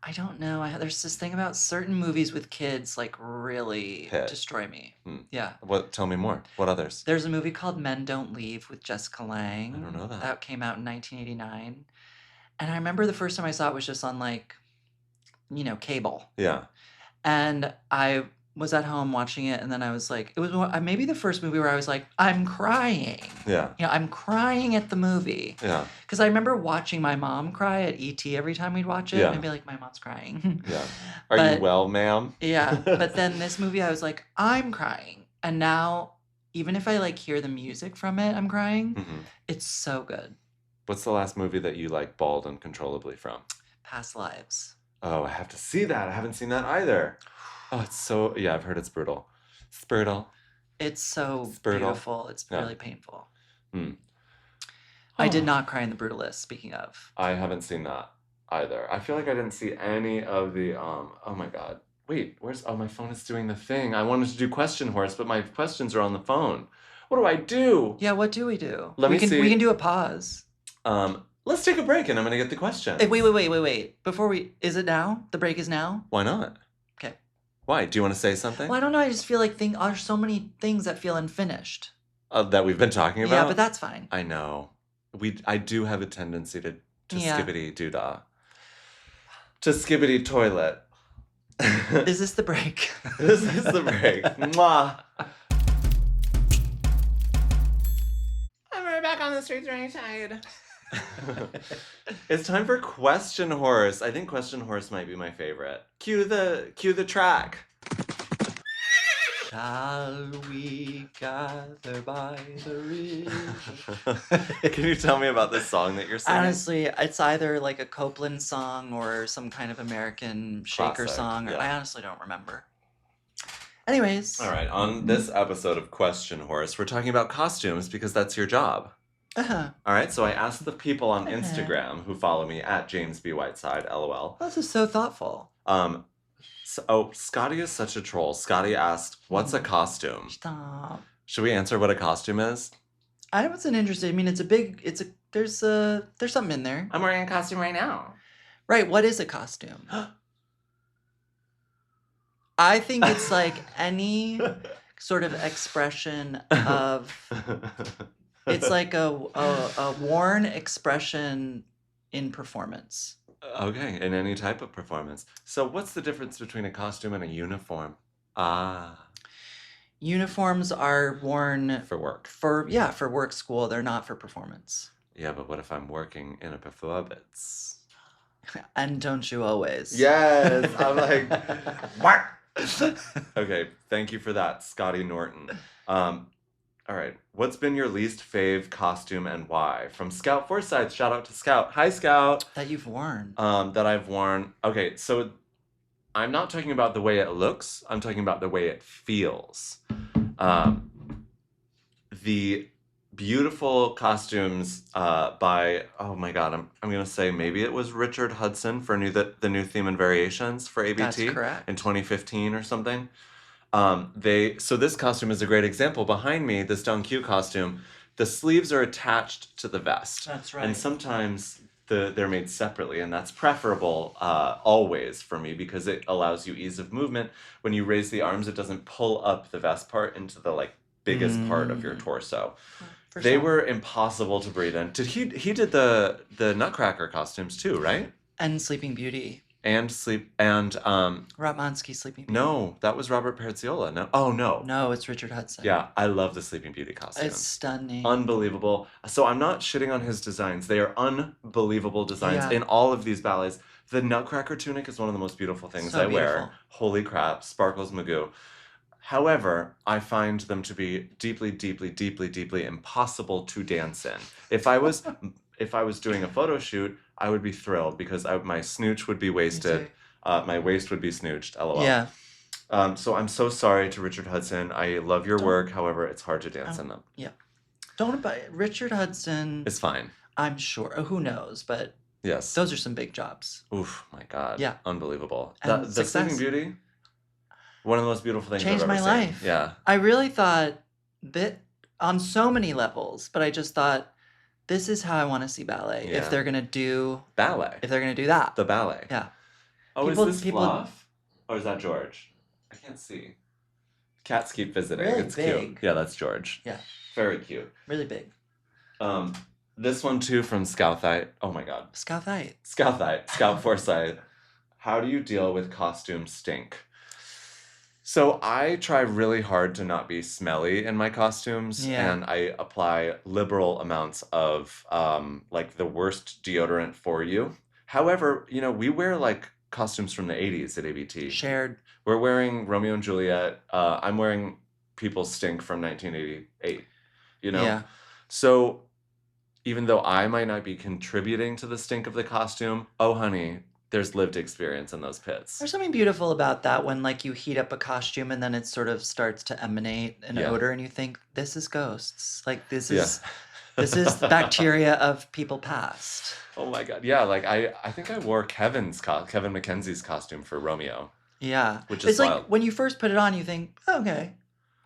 I don't know. There's this thing about certain movies with kids like really destroy me. Yeah. Tell me more. What others? There's a movie called Men Don't Leave with Jessica Lange. I don't know that. That came out in 1989. And I remember the first time I saw it was just on like, you know, cable. Yeah. And I was at home watching it, and then I was like, it was maybe the first movie where I was like, I'm crying. Yeah. You know, I'm crying at the movie. Yeah. Because I remember watching my mom cry at E.T. every time we'd watch it. Yeah. And I'd be like, my mom's crying. Yeah. Are you well, ma'am? Yeah. But then this movie, I was like, I'm crying. And now, even if I like hear the music from it, I'm crying. Mm-hmm. It's so good. What's the last movie that you like bawled uncontrollably from? Past Lives. Oh, I have to see that. I haven't seen that either. Oh, it's so... Yeah, I've heard it's brutal. It's brutal. It's so beautiful. It's really painful. I did not cry in The Brutalist, speaking of. I haven't seen that either. I feel like I didn't see any of the... Oh my God. Wait, where's... Oh, my phone is doing the thing. I wanted to do Question Horse, but my questions are on the phone. What do I do? Yeah, what do we do? We can do a pause. Let's take a break and I'm going to get the question. Hey, wait. Before we... Is it now? The break is now? Why not? Okay. Why? Do you want to say something? Well, I don't know. I just feel like there's so many things that feel unfinished. That we've been talking about? Yeah, but that's fine. I know. I do have a tendency to skibbity doo-dah. To skibbity toilet. Is this the break? This is the break. Mwah. And we're back on the streets right side. It's time for Question Horse. I think Question Horse might be my favorite. Cue the track. Shall we gather by the ridge? Can you tell me about this song that you're singing? Honestly, it's either like a Copeland song or some kind of American shaker song. Or I honestly don't remember. Anyways. All right. On this episode of Question Horse, we're talking about costumes because that's your job. Uh-huh. All right. So I asked the people on Instagram who follow me at James B. Whiteside, LOL. This is so thoughtful. Scotty is such a troll. Scotty asked, "What's a costume?" Stop. Should we answer what a costume is? I wasn't interested. I mean, there's something in there. I'm wearing a costume right now. Right. What is a costume? I think it's like any sort of expression of. It's like a worn expression in performance. Okay, in any type of performance. So what's the difference between a costume and a uniform? Uniforms are worn for work. For work school. They're not for performance. Yeah, but what if I'm working in a performance? And don't you always? Yes, I'm like, what? Okay, thank you for that, Scotty Norton. All right, what's been your least fave costume and why? From Scout Forsyth, shout out to Scout. Hi, Scout. That you've worn. That I've worn. Okay, so I'm not talking about the way it looks. I'm talking about the way it feels. Um, the beautiful costumes by, oh my God, I'm gonna say maybe it was Richard Hudson for the new theme and variations for That's ABT correct. in 2015 or something. So this costume is a great example. Behind me, this Dong Q costume, the sleeves are attached to the vest. That's And right. sometimes they're made separately, and that's preferable always for me because it allows you ease of movement. When you raise the arms, it doesn't pull up the vest part into the like biggest part of your torso. For They some. were impossible to breathe in. He did the Nutcracker costumes too, right? And Sleeping Beauty. And sleep and Ratmansky Sleeping Beauty. no, that was Robert Perziola. No, oh no, No, it's Richard Hudson. yeah, I love the Sleeping Beauty costume. It's stunning. Unbelievable. So I'm not shitting on his designs. They are unbelievable designs Yeah. in all of these ballets. The Nutcracker tunic is one of the most beautiful things So I wear. beautiful. Holy crap, sparkles Magoo. However, I find them to be deeply, deeply, deeply, deeply impossible to dance in. If I was doing a photo shoot, I would be thrilled because my snooch would be wasted. My waist would be snooched. LOL. Yeah. So I'm so sorry to Richard Hudson. I love your work. However, it's hard to dance in them. Yeah. Don't buy Richard Hudson. It's fine. I'm sure. Who knows? But yes, those are some big jobs. Oof, my God. Yeah. Unbelievable. And The Sleeping Beauty, one of the most beautiful things changed I've ever my seen. life. Yeah. I really thought that on so many levels, but I just thought this is how I want to see ballet. Yeah. If they're gonna do ballet. If they're gonna do that. The ballet. Yeah. Oh, People- is this Fluff? Or is that George? I can't see. Cats keep visiting. Really it's big. cute. Yeah, that's George. Yeah. Very cute. Really big. This one too from Scouthite. Oh my God. Scouthite. Scout Foresight. How do you deal with costume stink? So I try really hard to not be smelly in my costumes, Yeah. and I apply liberal amounts of like the worst deodorant for you. However, we wear like costumes from the 80s at ABT. Shared. We're wearing Romeo and Juliet. I'm wearing People Stink from 1988. Yeah. So even though I might not be contributing to the stink of the costume, oh honey, there's lived experience in those pits. There's something beautiful about that when like you heat up a costume and then it sort of starts to emanate an Yeah. odor and you think this is ghosts. Like this Yeah. is this is the bacteria of people past. Oh my God. Yeah, like I think I wore Kevin McKenzie's costume for Romeo. Yeah. Which It's is like wild. when you first put it on you think, oh, okay.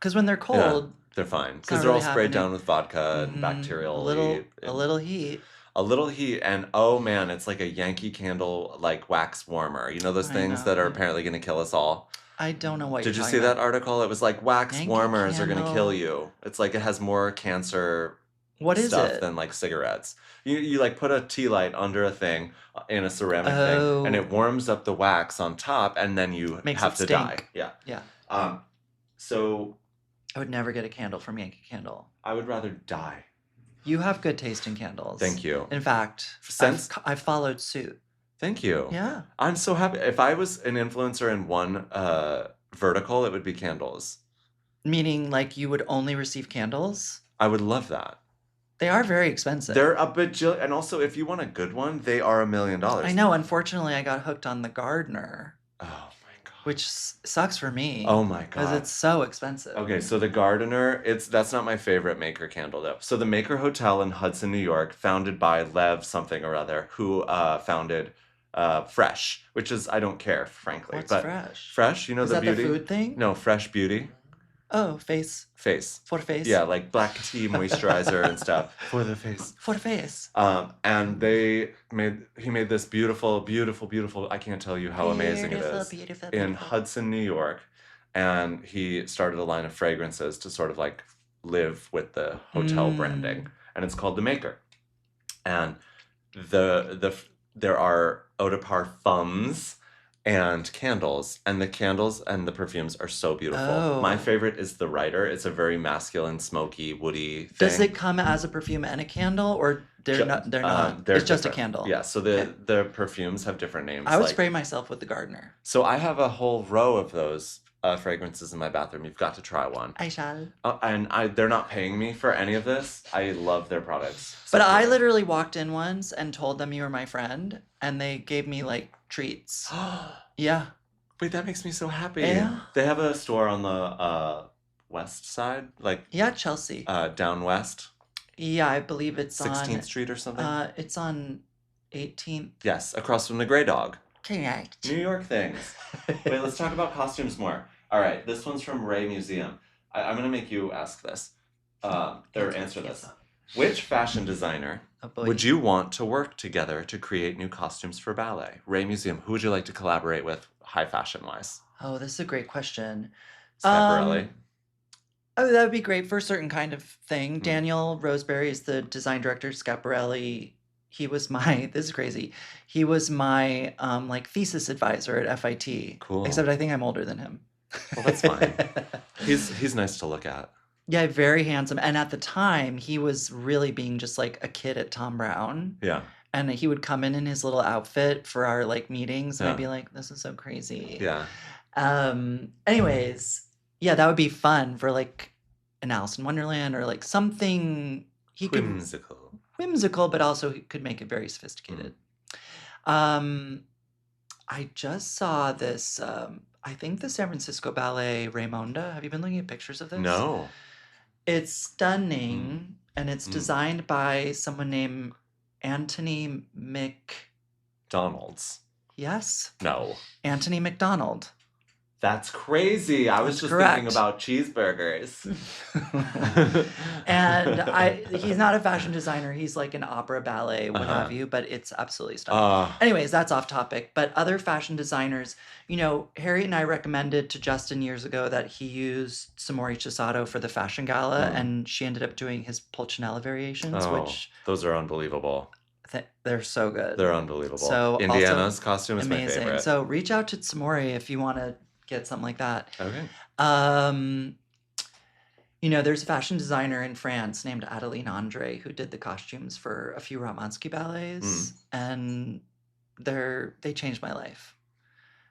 Because when they're cold, They're fine. not Because they're all really sprayed happening. down with vodka and mhm, bacterial a little heat a and- little heat. A little heat, and oh man, it's like a Yankee Candle like wax warmer. You know those I things know. that are apparently going to kill us all? I don't know what Did you you're see talking that about. article? It was like wax Yankee warmers are going to kill Candle. you. It's like it has more cancer What is stuff it? than like cigarettes. You like put a tea light under a thing in a ceramic thing, and Oh. it warms up the wax on top, and then you Makes have it to die. stink. Yeah. Yeah. So I would never get a candle from Yankee Candle. I would rather die. You have good taste in candles. Thank you. In fact, Since- I've followed suit. Thank you. Yeah. I'm so happy. If I was an influencer in one vertical, it would be candles. Meaning, like, you would only receive candles? I would love that. They are very expensive. They're a bajillion, and also if you want a good one, they are $1 million. I know. Unfortunately, I got hooked on the Gardener, Oh my God. which sucks for me. Oh my Because God. it's so expensive. Okay, so the Gardener, that's not my favorite Maker candle though. So the Maker Hotel in Hudson, New York, founded by Lev something or other, who founded Fresh, which is I don't care, frankly. What's but Fresh? Fresh, Is the that beauty? the food thing? No, Fresh Beauty. Oh, face. Face. For face. Yeah, like black tea moisturizer and stuff for the face. For face. And he made this beautiful, beautiful, beautiful. I can't tell you how amazing it is. Beautiful, In beautiful. Hudson, New York, and he started a line of fragrances to sort of like live with the hotel branding, and it's called The Maker. And there are eau de parfums and candles, and the candles and the perfumes are so beautiful. Oh. My favorite is the Rider. It's a very masculine, smoky, woody thing. Does it come as a perfume and a candle, or they're not? They're not. They're It's just a different. candle. Yeah, so the perfumes have different names. I would like- spray myself with the Gardener. So I have a whole row of those fragrances in my bathroom. You've got to try one. I shall. And they're not paying me for any of this. I love their products. But So I good. literally walked in once and told them you were my friend, and they gave me like treats. Yeah. Wait, that makes me so happy. Yeah. They have a store on the west side, like Yeah, Chelsea. down west, Yeah, I believe it's 16th on Street or something. it's on 18th. Yes, across from the Grey Dog. Correct. New York things. Wait, let's talk about costumes more. All right, this one's from Ray Museum. I'm gonna make you ask this, or answer this. Which fashion designer Oh boy. would you want to work together to create new costumes for ballet? Ray Museum, who would you like to collaborate with, high fashion wise? Oh, this is a great question. Schiaparelli. Oh, that would be great for a certain kind of thing. Mm. Daniel Roseberry is the design director. Schiaparelli, he was my, this is crazy. He was my like thesis advisor at FIT. Cool. Except I think I'm older than him. Well, that's fine. He's nice to look at. Yeah, very handsome. And at the time, he was really being just like a kid at Tom Brown. Yeah. And he would come in his little outfit for our like meetings, and Yeah. I'd be like, "This is so crazy." Yeah. Anyways, yeah, that would be fun for like an Alice in Wonderland or like something he could whimsical, but also he could make it very sophisticated. I just saw this. I think the San Francisco Ballet Raymonda. Have you been looking at pictures of this? No. It's stunning, and it's designed by someone named Anthony Donald's. Yes, No. Anthony McDonald. That's crazy. I was That's just thinking about cheeseburgers. And he's not a fashion designer. He's like an opera ballet, what have you, but it's absolutely stunning. Anyways, that's off topic. But other fashion designers, you know, Harriet and I recommended to Justin years ago that he use Samori Chisato for the fashion gala, and she ended up doing his Pulcinella variations, which those are unbelievable. they're so good. They're unbelievable. So Indiana's costume is amazing. my favorite. So reach out to Samori if you want to get something like that. Okay. You know, there's a fashion designer in France named Adeline Andre who did the costumes for a few Ratmansky ballets, and they changed my life.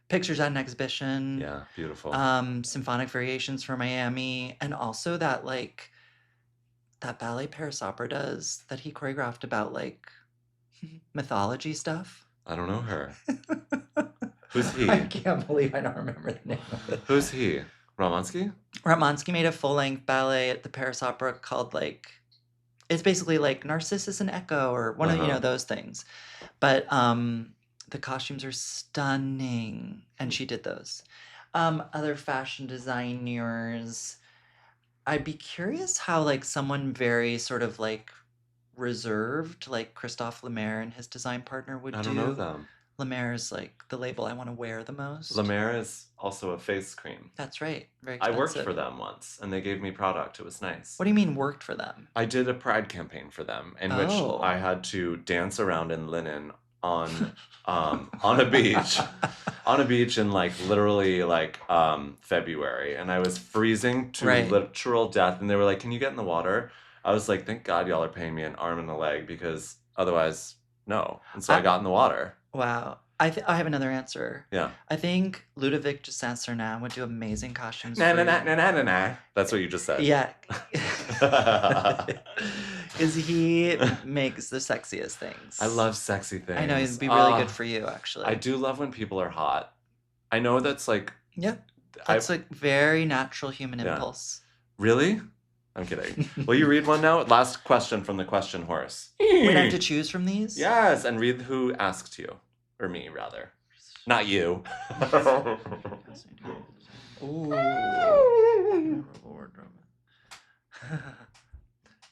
Pictures at an exhibition. Yeah, beautiful. Symphonic Variations for Miami, and also that ballet Paris Opera does that he choreographed about like mythology stuff. I don't know her. Who's he? I can't believe I don't remember the name of it. Who's he? Ratmansky? Ratmansky made a full-length ballet at the Paris Opera called it's basically like Narcissus and Echo or one of those things. But the costumes are stunning, and she did those. Other fashion designers, I'd be curious how like someone very sort of like reserved, like Christophe Lemaire and his design partner would do. I don't know them. Lemaire is like the label I want to wear the most. Lemaire is also a face cream. That's right. Very I expensive. worked for them once, and they gave me product. It was nice. What do you mean worked for them? I did a pride campaign for them, in which I had to dance around in linen on a beach, in like literally like February, and I was freezing to literal death. And they were like, "Can you get in the water?" I was like, "Thank God y'all are paying me an arm and a leg, because otherwise, no." And so I got in the water. Wow. I have another answer. Yeah. I think Ludovic de Saint-Sernin would do amazing costumes. Na. That's what you just said. Yeah. Because he makes the sexiest things. I love sexy things. I know, it'd be really good for you, actually. I do love when people are hot. I know that's like... Yeah. That's like very natural human impulse. Really? I'm kidding. Will you read one now? Last question from the question horse. We'd have to choose from these? Yes, and read who asked you. Or me, rather. Not you. Ooh.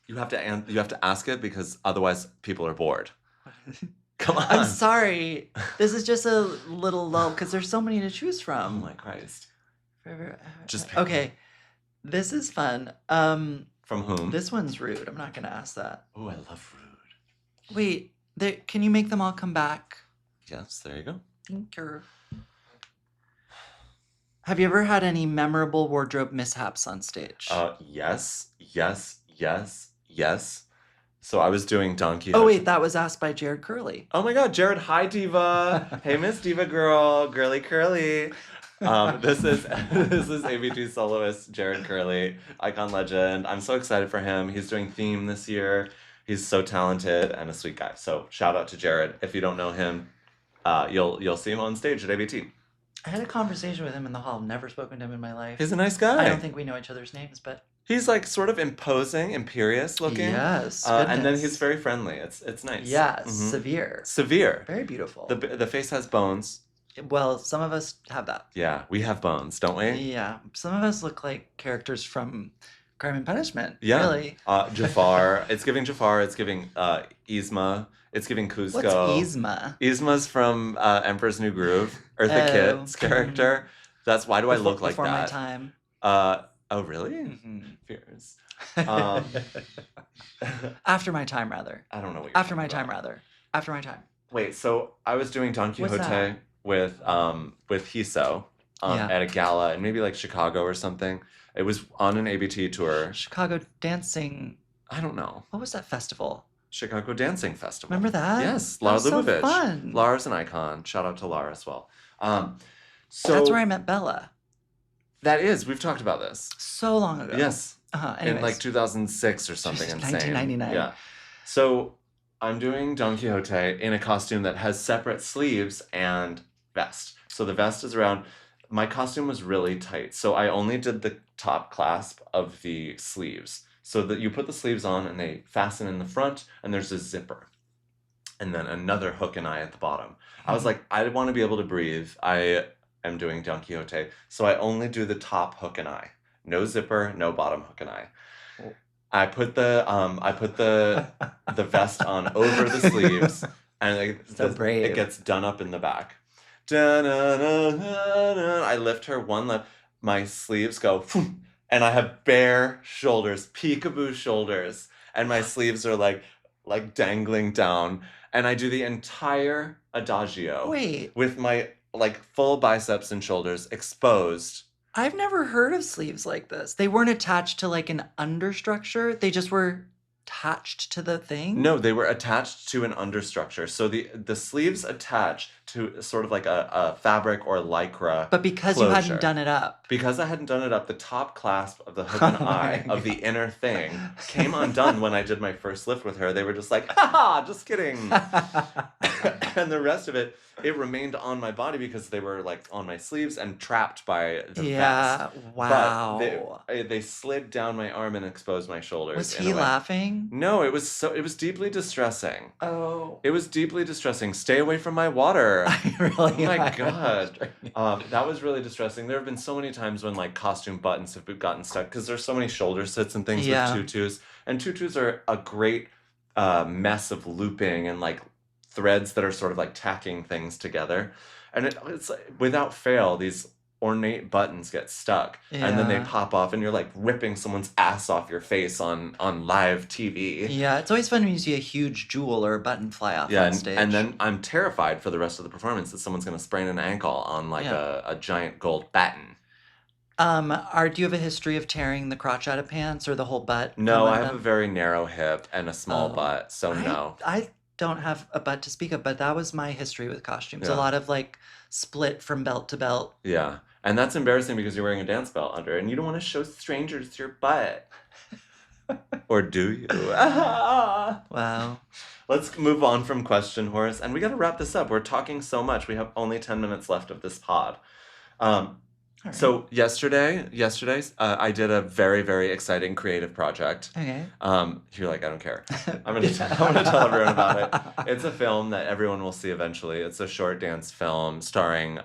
You have to ask it, because otherwise people are bored. Come on. I'm sorry. This is just a little lull because there's so many to choose from. Oh my Christ. Just pick okay. This is fun. From whom? This one's rude. I'm not going to ask that. Oh, I love rude. Wait, can you make them all come back? Yes, there you go. Thank you. Have you ever had any memorable wardrobe mishaps on stage? Yes. So I was doing Don Quixote. Oh, wait, that was asked by Jared Curley. Oh my God, Jared, hi Diva. Hey, Miss Diva girl, girly curly. This is ABG soloist Jared Curley, icon legend. I'm so excited for him. He's doing theme this year. He's so talented and a sweet guy. So shout out to Jared. If you don't know him, you'll see him on stage at ABT. I had a conversation with him in the hall. Never spoken to him in my life. He's a nice guy. I don't think we know each other's names, but He's like sort of imposing, imperious looking. yes, And then he's goodness. very friendly. It's nice. Yeah, Mhm. severe. Severe. Very beautiful. The face has bones. Well, some of us have that. Yeah, we have bones, don't we? Yeah, some of us look like characters from Crime and Punishment. Yeah. Really. Jafar. It's giving Jafar. It's giving Yzma. It's giving Kuzco. What's Yzma? Yzma's from Emperor's New Groove. Eartha Oh, Kitt's character. That's why do I look like before my that? time. Oh really? Fears. Um, After my time, rather. I don't know what you're After my talking time, about. rather. After my time. Wait, so I was doing Don What's Quixote that? with Hiso Yeah. at a gala in maybe like Chicago or something. It was on an ABT tour. Chicago dancing. I don't know. What was that festival? Chicago Dancing Festival. Remember that? Yes, That Lara was so Lubovitch. fun. Lara's an icon. Shout out to Lara as well. So That's where I met Bella. that is. We've talked about this. So long ago. Yes, Anyways. in like 2006 or something insane. 1999. Yeah. So I'm doing Don Quixote in a costume that has separate sleeves and vest. So the vest is around. My costume was really tight, so I only did the top clasp of the sleeves. So that you put the sleeves on and they fasten in the front, and there's a zipper. And then another hook and eye at the bottom. I was like, I want to be able to breathe. I am doing Don Quixote, so I only do the top hook and eye. No zipper, no bottom hook and eye. Oh. I put the vest on over the sleeves, and So brave. it gets done up in the back. Da-na-na-na-na. I lift her one left. My sleeves go, and I have bare shoulders, peekaboo shoulders, and my sleeves are like dangling down. And I do the entire adagio Wait, with my like full biceps and shoulders exposed. I've never heard of sleeves like this. They weren't attached to like an understructure. They just were attached to the thing. No, they were attached to an understructure. So the sleeves attach to sort of like a fabric or lycra. But because you closure. hadn't done it up. Because I hadn't done it up, the top clasp of the hook and Oh eye my of the God. inner thing came undone when I did my first lift with her. They were just like, ha, just kidding. And the rest of it, it remained on my body because they were like on my sleeves and trapped by the Yeah. vest. Wow. But they slid down my arm and exposed my shoulders. Was in he a way. laughing? No, it was deeply distressing. Oh. It was deeply distressing. Stay away from my water. Really? Oh my God. That was really distressing. There have been so many times when like costume buttons have gotten stuck because there's so many shoulder sits and things Yeah. with tutus. And tutus are a great mess of looping and like threads that are sort of like tacking things together. And it's like, without fail, these ornate buttons get stuck and then they Yeah. pop off and you're like ripping someone's ass off your face on live TV. Yeah, it's always fun when you see a huge jewel or a button fly off Yeah, on and, stage. and then I'm terrified for the rest of the performance that someone's going to sprain an ankle on like Yeah. a giant gold batten. Do you have a history of tearing the crotch out of pants or the whole butt? No, come I have a undone? very narrow hip and a small Oh, butt, so no. I don't have a butt to speak of, but that was my history with costumes. A Yeah. lot of like split from belt to belt. Yeah, and that's embarrassing because you're wearing a dance belt under, and you don't want to show strangers your butt. Or do you? Wow. Let's move on from question horse, and we got to wrap this up. We're talking so much. We have only 10 minutes left of this pod. All right. So yesterday, I did a very, very exciting creative project. Okay. You're like, I don't care. I'm gonna tell everyone about it. It's a film that everyone will see eventually. It's a short dance film starring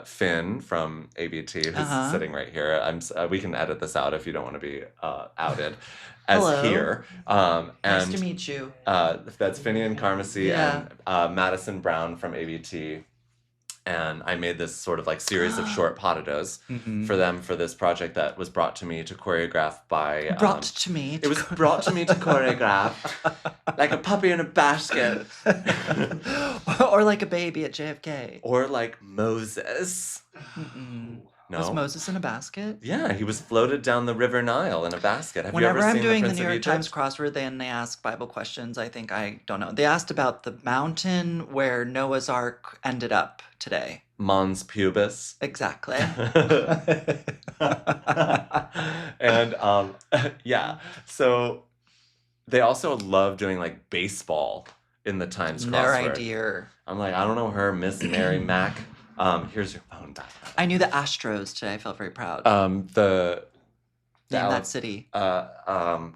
Finn from ABT, who's Uh-huh. sitting right here. We can edit this out if you don't want to be outed as Hello. here. Nice And to meet you. that's Finian Carmacy Yeah. and Madison Brown from ABT. And I made this sort of like series of short potatos Mhm. for them for this project that was brought to me to choreograph by. Brought to me. It was brought to me to choreograph like a puppy in a basket. Or like a baby at JFK. Or like Moses. Mm-mm. No. Was Moses in a basket? Yeah, he was floated down the River Nile in a basket. Have Whenever you ever I'm seen doing the the Prince New of York Egypt? Times crossword and they ask Bible questions, I think I don't know. They asked about the mountain where Noah's Ark ended up today. Mons pubis. Exactly. And yeah, so they also love doing like baseball in the Times No crossword. idea. I'm like, I don't know her, Miss Mary Mac. Here's your phone back. I knew the Astros today. I felt very proud. The Name that city.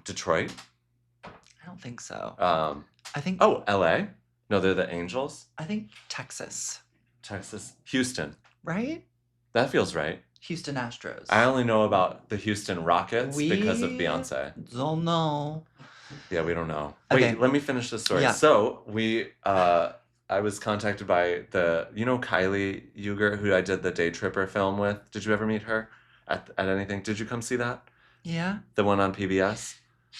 Detroit. I don't think so. I think. Oh, L.A. No, they're the Angels. I think Texas. Texas, Houston. Right? That feels right. Houston Astros. I only know about the Houston Rockets because of Beyonce. Don't know. Yeah, we don't know. Okay. Wait, let me finish the story. Yeah. So I was contacted by Kylie Uger, who I did the Day Tripper film with. Did you ever meet her at anything? Did you come see that? Yeah. The one on PBS?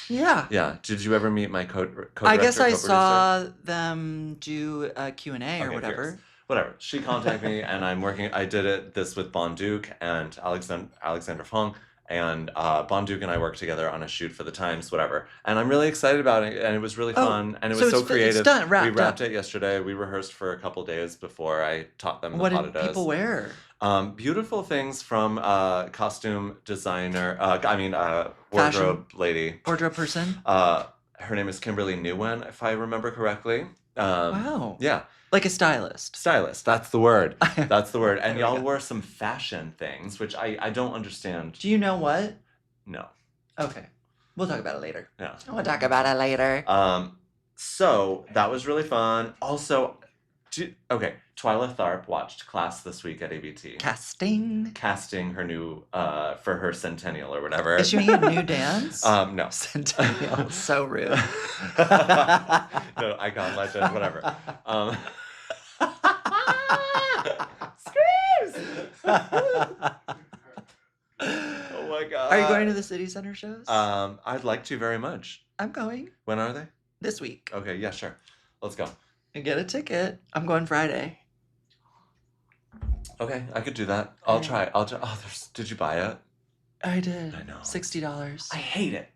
Yeah. Yeah. Did you ever meet my co-director, I guess I co-producer? saw them do a Q&A or whatever. Fierce. Whatever. She contacted me, and I did this with Bon Duke and Alexander Fong, and Bon Duke and I worked together on a shoot for the Times, whatever. And I'm really excited about it, and it was really fun, and it was so creative. It's done, we wrapped it yesterday. We rehearsed for a couple days before I taught them what the did people wear? Beautiful things from costume designer, wardrobe Fashion. lady. Wardrobe person? Her name is Kimberly Newen, if I remember correctly. Wow. Yeah. Like a stylist. Stylist, that's the word. That's the word. And There we y'all go. wore some fashion things, which I don't understand. Do you know what? No. Okay. We'll talk about it later. Yeah. We'll talk about it later. So that was really fun. Also, Twyla Tharp watched class this week at ABT. Casting her new, for her centennial or whatever. Is she making a new dance? No. Centennial. So rude. No, icon, legend, whatever. Screams! Oh my god. Are you going to the city center shows? I'd like to very much. I'm going. When are they? This week. Okay, yeah, sure. Let's go. And get a ticket. I'm going Friday. Okay, I could do that. I'll try. Did you buy it? I did. I know. $60. I hate it.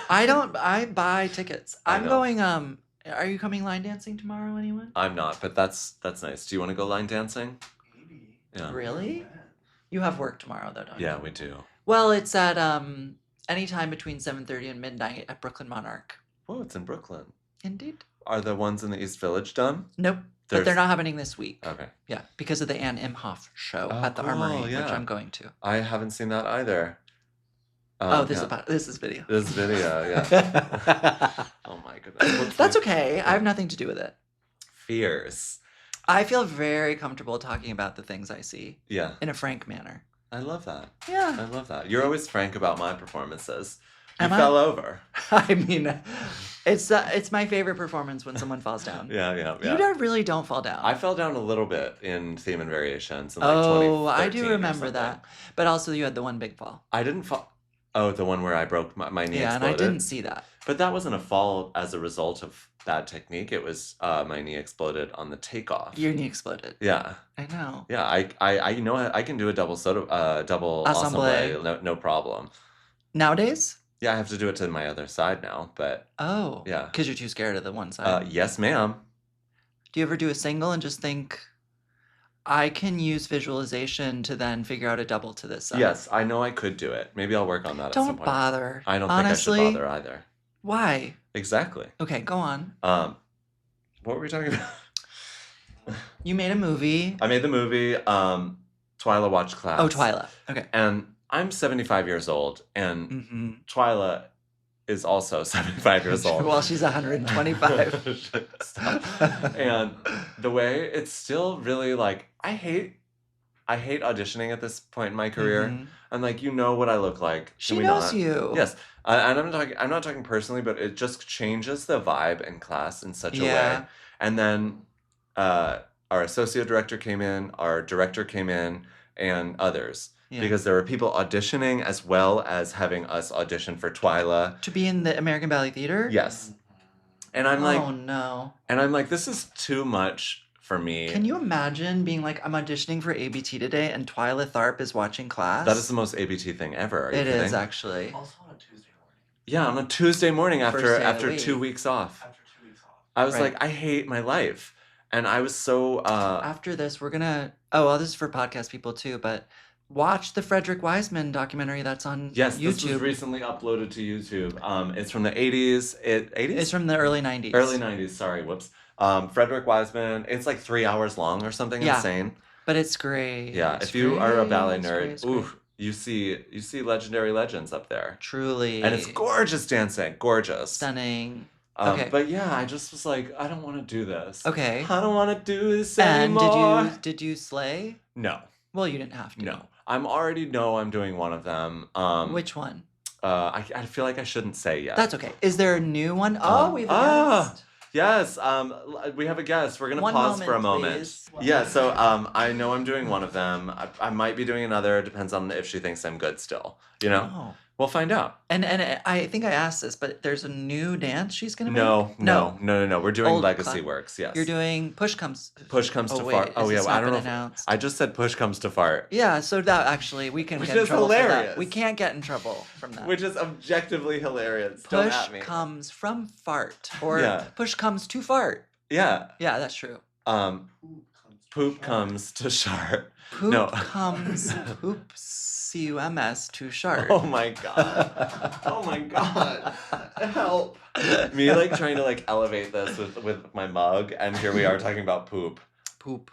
I buy tickets. I'm know. going, are you coming line dancing tomorrow, anyone? I'm not, but that's nice. Do you want to go line dancing? Maybe. Yeah. Really? You have work tomorrow, though, don't you? Yeah, we do. Well, it's at, any time between 7:30 and midnight at Brooklyn Monarch. Oh, it's in Brooklyn. Indeed. Are the ones in the East Village done? Nope. But they're not happening this week. Okay. Yeah, because of the Anne Imhoff show Oh, at the cool, Armory, yeah. which I'm going to. I haven't seen that either. This is video. This video, yeah. Oh my goodness. That's okay. I have nothing to do with it. Fierce. I feel very comfortable talking about the things I see Yeah. in a frank manner. I love that. Yeah. I love that. You're always frank about my performances. You Am I? fell over. I mean, it's my favorite performance when someone falls down. Yeah. You really don't fall down. I fell down a little bit in Theme and Variations in I do 2013 or remember something. that. But also you had the one big fall. I didn't fall. Oh, the one where I broke my knee Yeah, exploded. and I didn't see that. But that wasn't a fall as a result of bad technique. It was my knee exploded on the takeoff. Your knee exploded. Yeah. I know. Yeah, I know I can do a double ensemble, no problem. Nowadays? Yeah, I have to do it to my other side now, but Oh. Yeah. Because you're too scared of the one side. yes, ma'am. Do you ever do a single and just think, I can use visualization to then figure out a double to this side? Yes, I know I could do it. Maybe I'll work on that at some Don't point. bother. I don't Honestly, think I should bother either. Why? Exactly. Okay, go on. What were we talking about? You made a movie. I made the movie, Twyla Watch Class. Oh, Twyla. Okay. And I'm 75 years old, and Mm-hmm. Twyla is also 75 years old. Well, she's 125. Stop. And the way it's still really like, I hate auditioning at this point in my career. Mhm. I'm like, you know what I look like. She Can we knows not? you. Yes. And I'm not talking personally, but it just changes the vibe in class in such a Yeah. way. And then our associate director came in, our director came in, and others. Yeah. Because there were people auditioning as well as having us audition for Twyla. To be in the American Ballet Theater? Yes. And I'm like, oh, no. this is too much for me. Can you imagine being like, I'm auditioning for ABT today and Twyla Tharp is watching class? That is the most ABT thing ever. Are you It is, kidding? actually. Also on a Tuesday morning. Yeah, on a Tuesday morning First day of the after week. 2 weeks off. After 2 weeks off. I was Right. like, I hate my life. And I was so After this, we're going to... Oh, well, this is for podcast people too, but watch the Frederick Wiseman documentary that's on Yes, this was YouTube. recently uploaded to YouTube. It's from the 80s. 80s? It's from the early 90s. Early 90s, sorry, whoops. Frederick Wiseman. It's like 3 hours long or something Yeah. insane. But it's great. Yeah, It's if you are a great, ballet it's nerd, great, it's great. you see legendary legends up there. Truly. And it's gorgeous dancing, gorgeous. Stunning. Um, Okay. But yeah, I just was like, I don't want to do this. Okay. I don't want to do this And anymore. did you slay? No, Well, you didn't have to. no. I'm doing one of them. Which one? I feel like I shouldn't say yet. That's okay. Is there a new one? Oh, we have a guest. Yes, we have a guest. We're gonna One pause for a moment, moment. please. Yeah, so I know I'm doing one of them. I might be doing another. Depends on if she thinks I'm good still. You know, Oh. we'll find out. And I think I asked this, but there's a new dance she's gonna No. make? We're doing Old legacy cla- works. Yes. You're doing Push Comes. Push comes Oh, to wait, fart. is Oh yeah, this I not don't know. been announced? I just said push comes to fart, Yeah, so that actually we can Which get in is trouble for hilarious. that. We can't get in trouble from that. which is objectively hilarious. Don't Push at me. comes from fart, or Yeah. push comes to fart. Yeah. Yeah, that's true. Poop comes to shart. Poop No. comes poop cums to shart. Oh my god. Oh my god. Help. Me like trying to like elevate this with my mug, and here we are talking about poop. Poop.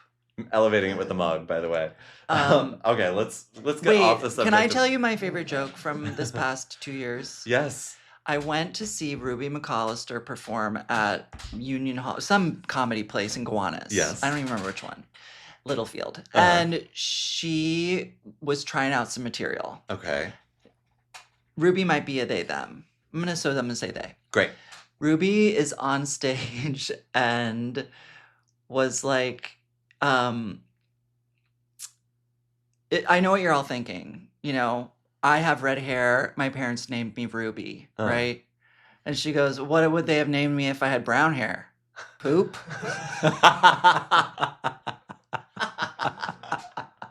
Elevating it with the mug, by the way. Okay, let's get Wait, off the subject. can I of- tell you my favorite joke from this past 2 years? Yes. I went to see Ruby McAllister perform at Union Hall, some comedy place in Gowanus. Yes. I don't even remember which one. Littlefield. Uh-huh. And she was trying out some material. Okay. Ruby might be a they, them. I'm going to say they. Great. Ruby is on stage and was like, I know what you're all thinking. You know, I have red hair. My parents named me Ruby, Uh. right? And she goes, what would they have named me if I had brown hair? Poop?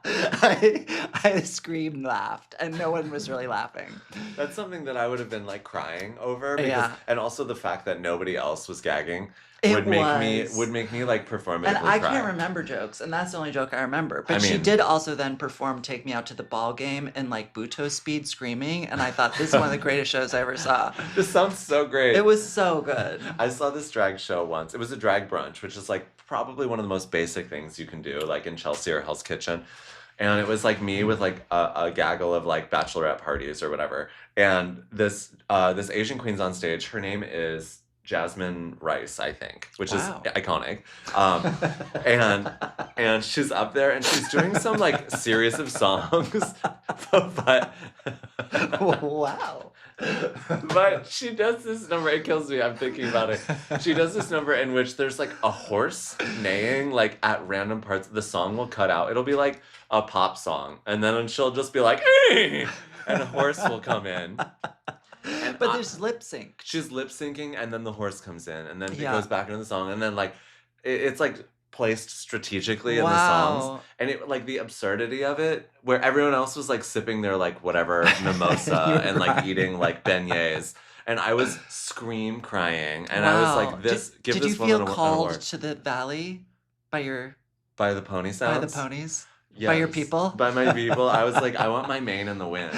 I screamed and laughed, and no one was really laughing. That's something that I would have been like crying over because, Yeah. and also the fact that nobody else was gagging It would was. make me like performatively And I cry. can't remember jokes, and that's the only joke I remember. But I she mean- did also then perform "Take Me Out to the Ball Game" in like Buto speed, screaming, and I thought this is one of the greatest shows I ever saw. This sounds so great. It was so good. I saw this drag show once. It was a drag brunch, which is like probably one of the most basic things you can do, like in Chelsea or Hell's Kitchen. And it was like me with like a gaggle of like bachelorette parties or whatever. And this Asian queen's on stage. Her name is Jasmine Rice, I think, which Wow. is iconic. And she's up there and she's doing some like series of songs, but Wow. but she does this number. It kills me. I'm thinking about it. She does this number in which there's like a horse neighing like at random parts. The song will cut out. It'll be like a pop song, and then she'll just be like, "Eh!" and a horse will come in. And But there's lip sync. she's lip syncing, and then the horse comes in, and then it Yeah. goes back into the song, and then like it's like placed strategically in the songs, Wow. and it like the absurdity of it, where everyone else was like sipping their like whatever mimosa You're and like right. eating like beignets, and I was crying, and I was Wow. like, "This give did this you woman feel an called award." to the valley by By the pony sounds. by the ponies? By your Yes. people? By my people. I was like, I want my mane in the wind.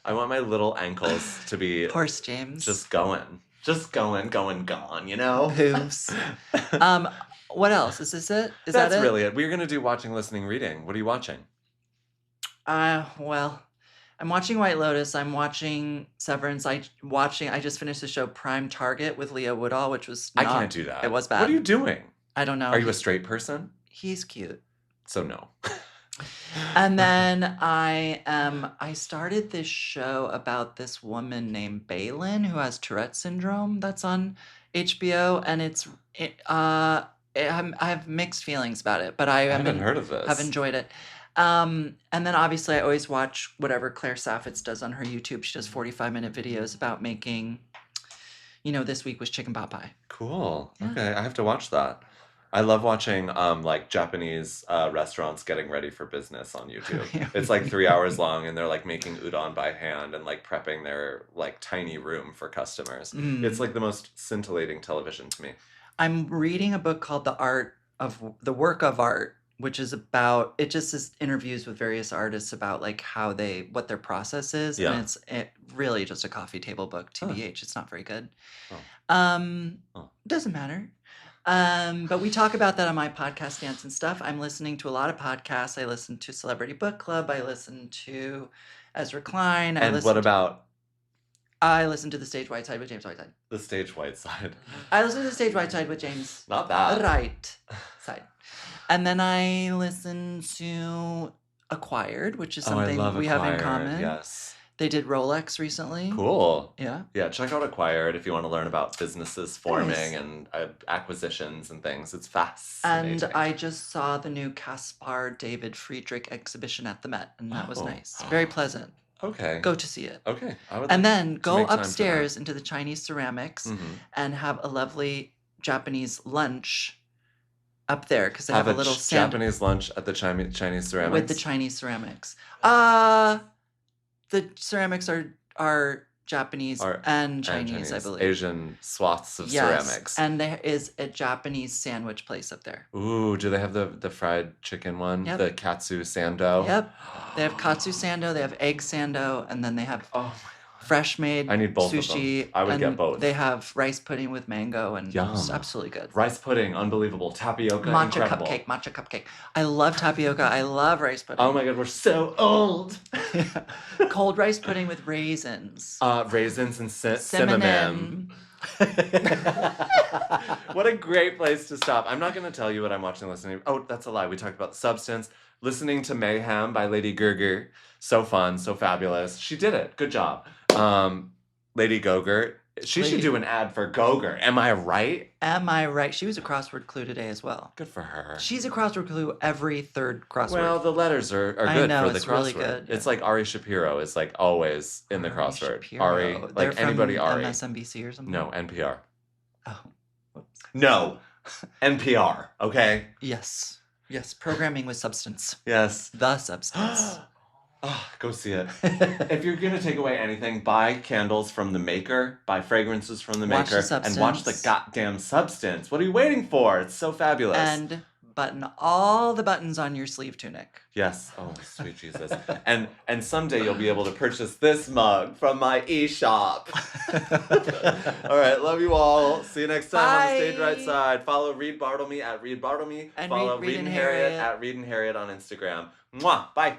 I want my little ankles to be Horse James. just going, gone. You know. Hooves. What else? Is this it? Is That's that it? really it. We're gonna do watching, listening, reading. What are you watching? Well, I'm watching White Lotus. I'm watching Severance. I just finished the show Prime Target with Leah Woodall, which was I not, can't do that. It was What bad. are you doing? I don't know. Are you a straight person? He's cute. So no. And then I started this show about this woman named Balin who has Tourette syndrome that's on HBO, and I have mixed feelings about it, but I haven't heard of this. have enjoyed it. And then obviously I always watch whatever Claire Saffitz does on her YouTube. She does 45-minute videos about making, this week was chicken pot pie. Cool. Yeah. Okay, I have to watch that. I love watching like Japanese restaurants getting ready for business on YouTube. It's like 3 hours long, and they're like making udon by hand and like prepping their like tiny room for customers. Mm. It's like the most scintillating television to me. I'm reading a book called The Work of Art which is about it just is interviews with various artists about like what their process is, Yeah. and it's really just a coffee table book. Huh. TBH, it's not very good. Oh. Oh. Doesn't matter. But we talk about that on my podcast, Dance and Stuff. I'm listening to a lot of podcasts. I listen to Celebrity Book Club. I listen to Ezra Klein. And what about I listen to The Stage Whiteside with James Whiteside. the stage white side? I listen to The Stage Whiteside with James. Not that. Rightside. And then I listen to Acquired, which is something we have in common. Yes. They did Rolex recently. Cool. Yeah. Yeah, check out Acquired if you want to learn about businesses forming Nice. and acquisitions and things. It's fascinating. And I just saw the new Caspar David Friedrich exhibition at the Met, and that was Oh. nice. Very pleasant. Okay. Go to see it. Okay. I would And like then to go make time for upstairs into the Chinese ceramics that. Mhm. and have a lovely Japanese lunch up there because they have Have a little Japanese lunch at the Chinese ceramics. with the Chinese ceramics. The ceramics are Japanese and Chinese, I believe. Asian swaths of Yes, ceramics. and there is a Japanese sandwich place up there. Ooh, do they have the fried chicken one? Yep. The katsu sando? Yep. They have katsu sando, they have egg sando, and then they have Oh my god. fresh made I need both of sushi. them. I would and get both. They have rice pudding with mango, and Yum. it's absolutely good. Rice pudding, unbelievable. Tapioca, Matcha incredible. matcha cupcake. I love tapioca. I love rice pudding. Oh my god, we're so old. Cold rice pudding with raisins. Raisins and cinnamon. What a great place to stop. I'm not going to tell you what I'm watching and listening. Oh, that's a lie. We talked about Substance. Listening to Mayhem by Lady Gaga. So fun, so fabulous. She did it. Good job. Lady Gaga. She should do an ad for Gaga. Am I right? Am I right? She was a crossword clue today as well. Good for her. She's a crossword clue every third crossword. Well, the letters are I good know, for the it's crossword. really good, It's yeah. like Ari Shapiro is like always in the Ari crossword. Shapiro. Ari, They're like anybody from Ari. MSNBC or something? No, NPR. Oh. Whoops. No, NPR, okay? Yes. Yes. Programming with substance. Yes. The substance. Go see it. If you're going to take away anything, buy candles from the maker, buy fragrances from the Watch the maker, and watch the Substance. goddamn Substance. What are you waiting for? It's so fabulous. And button all the buttons on your sleeve tunic. Yes. Oh, sweet Jesus. And someday you'll be able to purchase this mug from my e-shop. All right. Love you all. See you next time on the Stage Bye. Right Side. Follow Reid Bartelme at Reid Bartelme. And Follow Reid Reid and and Harriet Harriet. at Reid and Harriet on Instagram. Mwah. Bye.